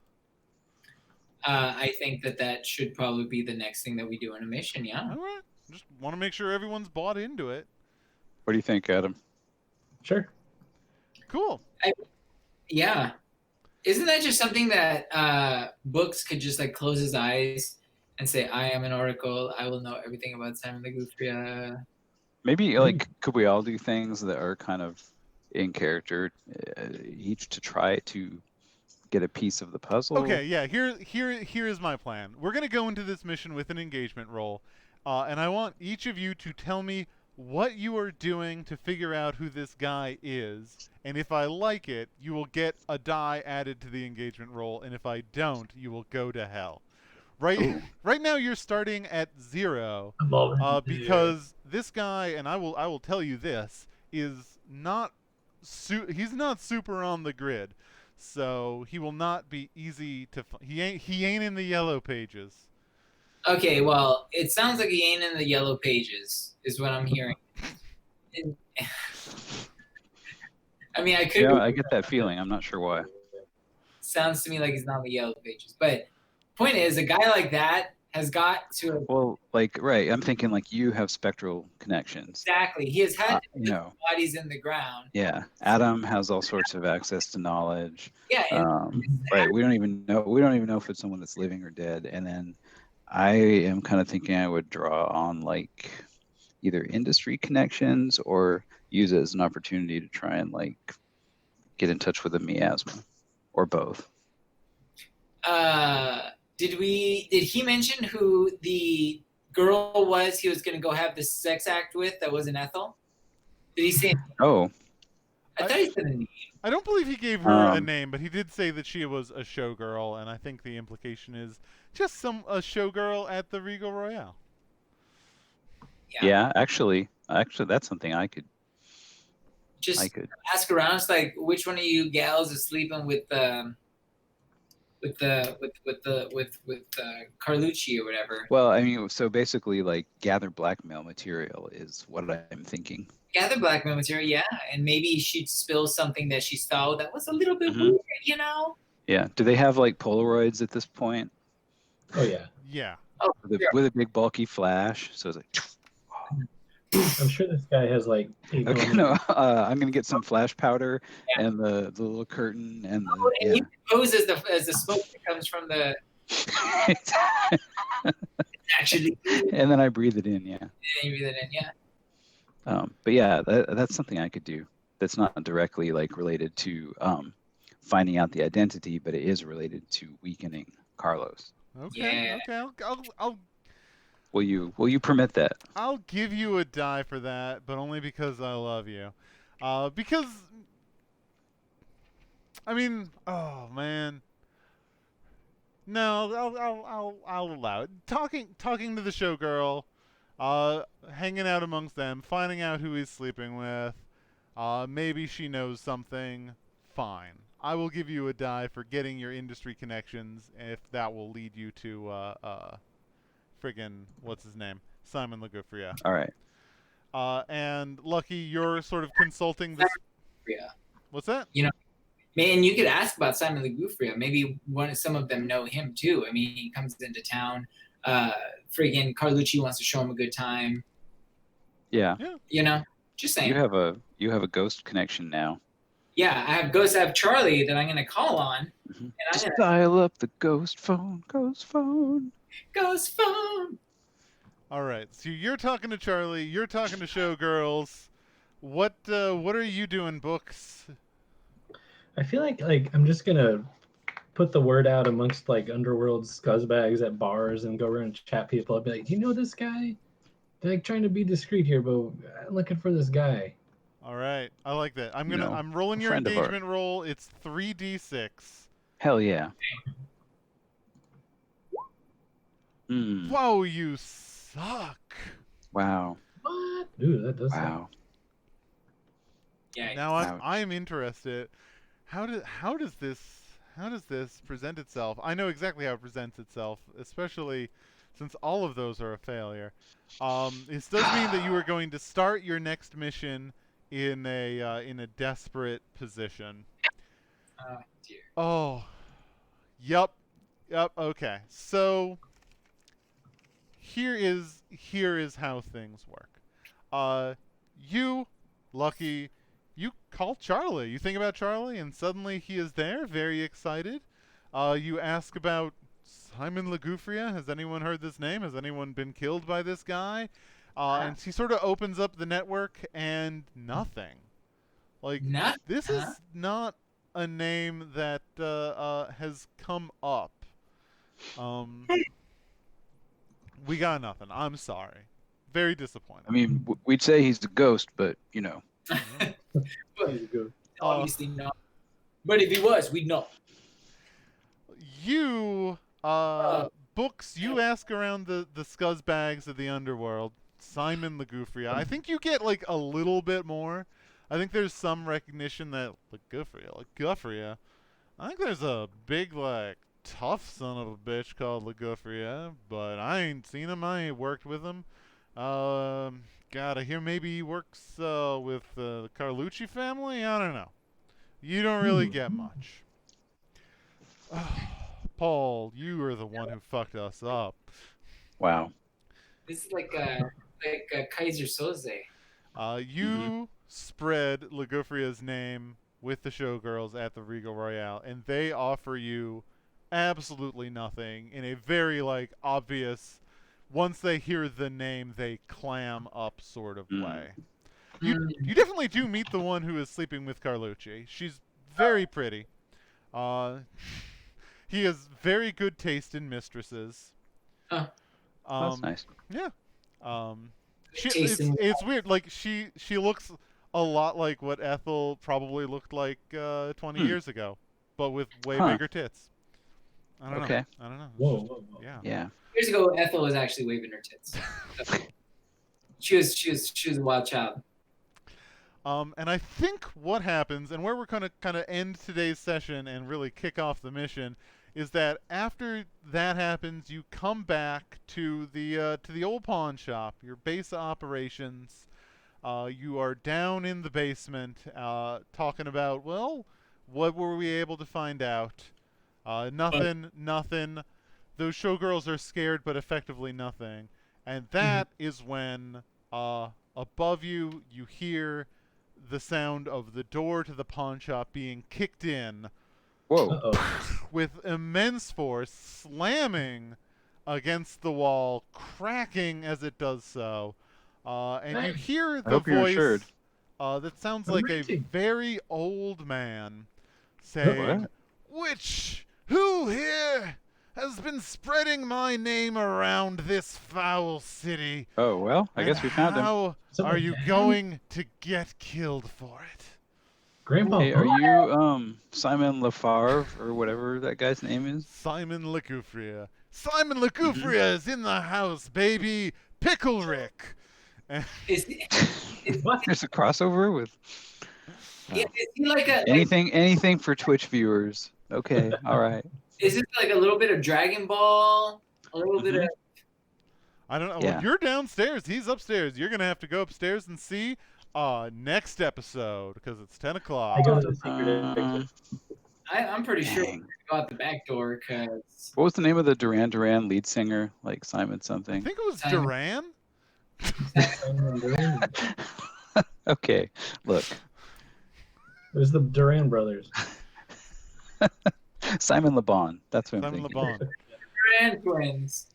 I think that should probably be the next thing that we do in a mission. Yeah. All right. Just want to make sure everyone's bought into it. What do you think, Adam? Sure. Cool. Yeah. Isn't that just something that Books could just like close his eyes and say, "I am an oracle. I will know everything about Simon Legufria." Maybe like could we all do things that are kind of in character, each to try to get a piece of the puzzle? Okay, yeah. Here is my plan. We're gonna go into this mission with an engagement roll, and I want each of you to tell me what you are doing to figure out who this guy is. And if I like it, you will get a die added to the engagement roll, and if I don't, you will go to hell. Right now you're starting at 0, because this guy, and I will tell you this, is not he's not super on the grid, so he will not be easy to he ain't in the yellow pages. Okay, well, it sounds like he ain't in the yellow pages, is what I'm hearing. I mean, I could. Yeah, I get that feeling. I'm not sure why. Sounds to me like he's not in the yellow pages. But point is, a guy like that has got to. Well, like, right. I'm thinking like you have spectral connections. Exactly. He has had bodies in the ground. Yeah. Adam has all sorts of access to knowledge. Yeah. Right. We don't even know if it's someone that's living or dead. And then I am kind of thinking I would draw on like either industry connections or use it as an opportunity to try and like get in touch with a miasma, or both. Did he mention who the girl was he was going to go have this sex act with that wasn't Ethel? Did he say? Oh. I thought he said a name. I don't believe he gave her a name, but he did say that she was a showgirl, and I think the implication is just a showgirl at the Regal Royale. Yeah, actually, that's something I could ask around. It's like, which one of you gals is sleeping with Carlucci or whatever. Well, I mean, so basically, like, gather blackmail material is what I'm thinking. Gather blackmail material, yeah, and maybe she'd spill something that she saw that was a little bit Mhm. weird. Yeah. Do they have like Polaroids at this point Oh yeah, Yeah. Oh, sure. with a big bulky flash? So it's like, I'm sure this guy has like 8 okay, millimeter. no, I'm gonna get some flash powder and the little curtain and the And you pose as the smoke that comes from the actually. and then I breathe it in, yeah. Yeah. But yeah, that's something I could do. That's not directly like related to finding out the identity, but it is related to weakening Carlos. Okay. Yeah. Okay. Will you permit that? I'll give you a die for that, but only because I love you. Because I mean, oh man. No, I'll allow it. Talking to the showgirl, hanging out amongst them, finding out who he's sleeping with. Maybe she knows something. Fine. I will give you a die for getting your industry connections if that will lead you to friggin' what's his name? Simon Lagufria. All right. And Lucky, you're sort of consulting this. Yeah. What's that? Man, you could ask about Simon Lagufria. Maybe some of them know him too. I mean, he comes into town. Friggin' Carlucci wants to show him a good time. Yeah. Just saying. You have a ghost connection now. Yeah, I have Charlie that I'm gonna call on. Mm-hmm. And I'm Just gonna dial up the ghost phone. ghost phone. All right. So you're talking to Charlie. You're talking to showgirls. What are you doing, Books? I feel like I'm just gonna put the word out amongst like underworld scuzzbags at bars and go around and chat people. I'll be like, do you know this guy? They're like trying to be discreet here, but I'm looking for this guy. All right. I like that. I'm rolling a your friend of ours. engagement roll. It's 3d6. Hell yeah. Whoa, you suck. Wow. What? Ooh, that does. Wow. Yeah. Now Ouch. I'm interested. How does this present itself? I know exactly how it presents itself, especially since all of those are a failure. This does mean that you are going to start your next mission in a desperate position. Oh dear. Oh. Yep. Okay. So here is how things work. You, Lucky, you call Charlie. You think about Charlie, and suddenly he is there, very excited. You ask about Simon Lagufria. Has anyone heard this name? Has anyone been killed by this guy? And he sort of opens up the network, and nothing. Like, this is not a name that has come up. We got nothing. I'm sorry. Very disappointed. I mean, we'd say he's the ghost, but you know. Obviously not. But if he was, we'd know. You, Books, you ask around the scuzzbags of the underworld. Simon Lagufria. I think you get like a little bit more. I think there's some recognition that Lagufria. I think there's a big, like, tough son of a bitch called Lagufria, but I ain't seen him. I ain't worked with him. God, I hear maybe he works with the Carlucci family. I don't know. You don't really get much. Paul, you are the one who fucked us up. Wow. This is like a Kaiser Soze. You spread Lagufria's name with the showgirls at the Regal Royale, and they offer you absolutely nothing in a very, like, obvious, once they hear the name, they clam up sort of way. You definitely do meet the one who is sleeping with Carlucci. She's very pretty. He has very good taste in mistresses. That's nice. Yeah. It's weird. Like, she looks a lot like what Ethel probably looked like 20 years ago, but with way bigger tits. I don't know. I don't know. Whoa. Yeah. Years ago, Ethel was actually waving her tits. She was a wild child. And I think what happens, and where we're gonna kind of end today's session and really kick off the mission, is that after that happens, you come back to the old pawn shop, your base of operations. You are down in the basement, talking about, well, what were we able to find out? Nothing, nothing. Those showgirls are scared, but effectively nothing. And that is when, above you, you hear the sound of the door to the pawn shop being kicked in Whoa. Uh-oh. with immense force, slamming against the wall, cracking as it does so. And you Hey, hear I the hope you're insured. voice that sounds I'm like a renting. very old man saying, who here has been spreading my name around this foul city? Oh, well, I And guess we found him. how Is it are my you dad? going to get killed for it? Grandpa? Hey, are you Simon Lafarve or whatever that guy's name is? Simon LeGoufrier. Simon Mm-hmm. LeGoufrier is in the house, baby. Pickle Rick. Is What? There's a crossover with is he like a anything for Twitch viewers. Okay, all right. is it like a little bit of Dragon Ball? A little bit of I don't know. Yeah. Well, you're downstairs. He's upstairs. You're going to have to go upstairs and see next episode because it's 10 o'clock. I go to the secret exit. I'm pretty sure Dang. we go out the back door because What was the name of the Duran Duran lead singer? Like Simon I something. think it was Simon. Duran. Okay, look. It was the Duran brothers. Simon Le Bon. That's what I'm Simon Le thinking. Bon. Grand twins.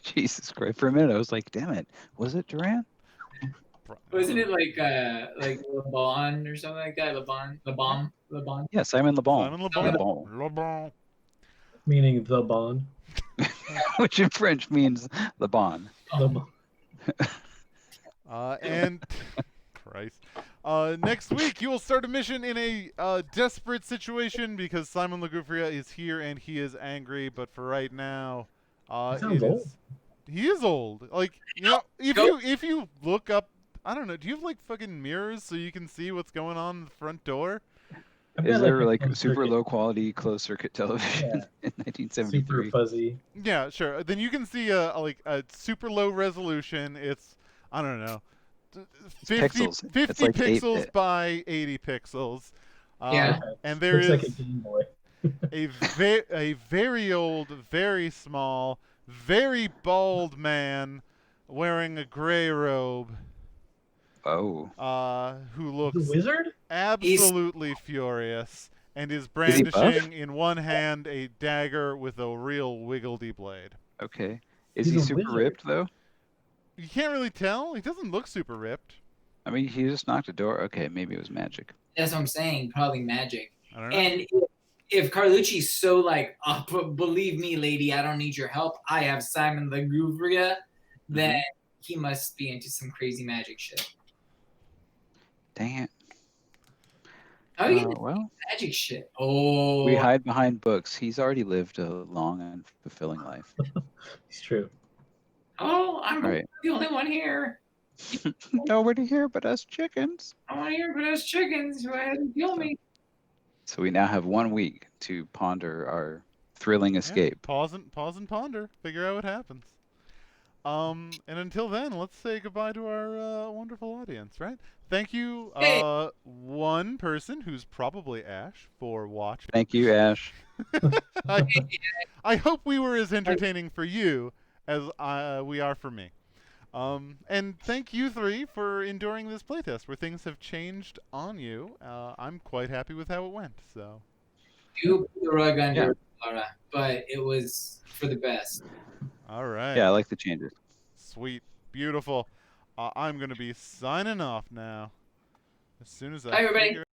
Jesus Christ. For a minute I was like, damn it. Was it Duran? Wasn't it like Le Bon or something like that? Le Bon. Yeah, Simon Le Bon. Simon Le Le Bon. Bon. Le Bon. Meaning the Bond. Which in French means Le Bon. The Bond. And Christ. Next week, you will start a mission in a desperate situation because Simon LeGoufrier is here and he is angry. But for right now, He sounds old. He is old. Like, you know, if you look up, I don't know. Do you have like fucking mirrors so you can see what's going on in the front door? I've Is got, there a like closed super circuit, low quality closed circuit television in super 1973? fuzzy. Yeah, sure. Then you can see a super low resolution. It's, I don't know, 50 pixels. It's 50 like pixels 8-bit. by 80 pixels. Yeah. And there Looks is like a Game Boy. a very old, very small, very bald man wearing a gray robe Oh. who The looks wizard? absolutely furious and is Is he buff? brandishing in one hand a dagger with a real wiggledy blade. Okay. Is He's he a super wizard. ripped though? You can't really tell. He doesn't look super ripped. I mean, he just knocked a door. Okay, maybe it was magic. That's what I'm saying. Probably magic. I don't know. And if Carlucci's so like, oh, believe me, lady, I don't need your help. I have Simon LeGoufrier. Then he must be into some crazy magic shit. Dang it. How do you get Well, magic shit? Oh, we hide behind books. He's already lived a long and fulfilling life. It's true. oh, I'm Right. the only one here. Nobody here but us chickens. I want to hear about those chickens who had to kill me. So we now have 1 week to ponder our thrilling escape. Pause and ponder. Figure out what happens. And until then, let's say goodbye to our wonderful audience, right? Thank you, Hey. one person who's probably Ash, for watching. Thank you, Ash. I hope we were as entertaining for you as we are for me. And thank you three for enduring this playtest where things have changed on you. I'm quite happy with how it went. So You put the rug under Yeah. Lara, but it was for the best. all right. Yeah, I like the changes. Sweet. Beautiful. I'm going to be signing off now. As soon as I Bye, everybody. figure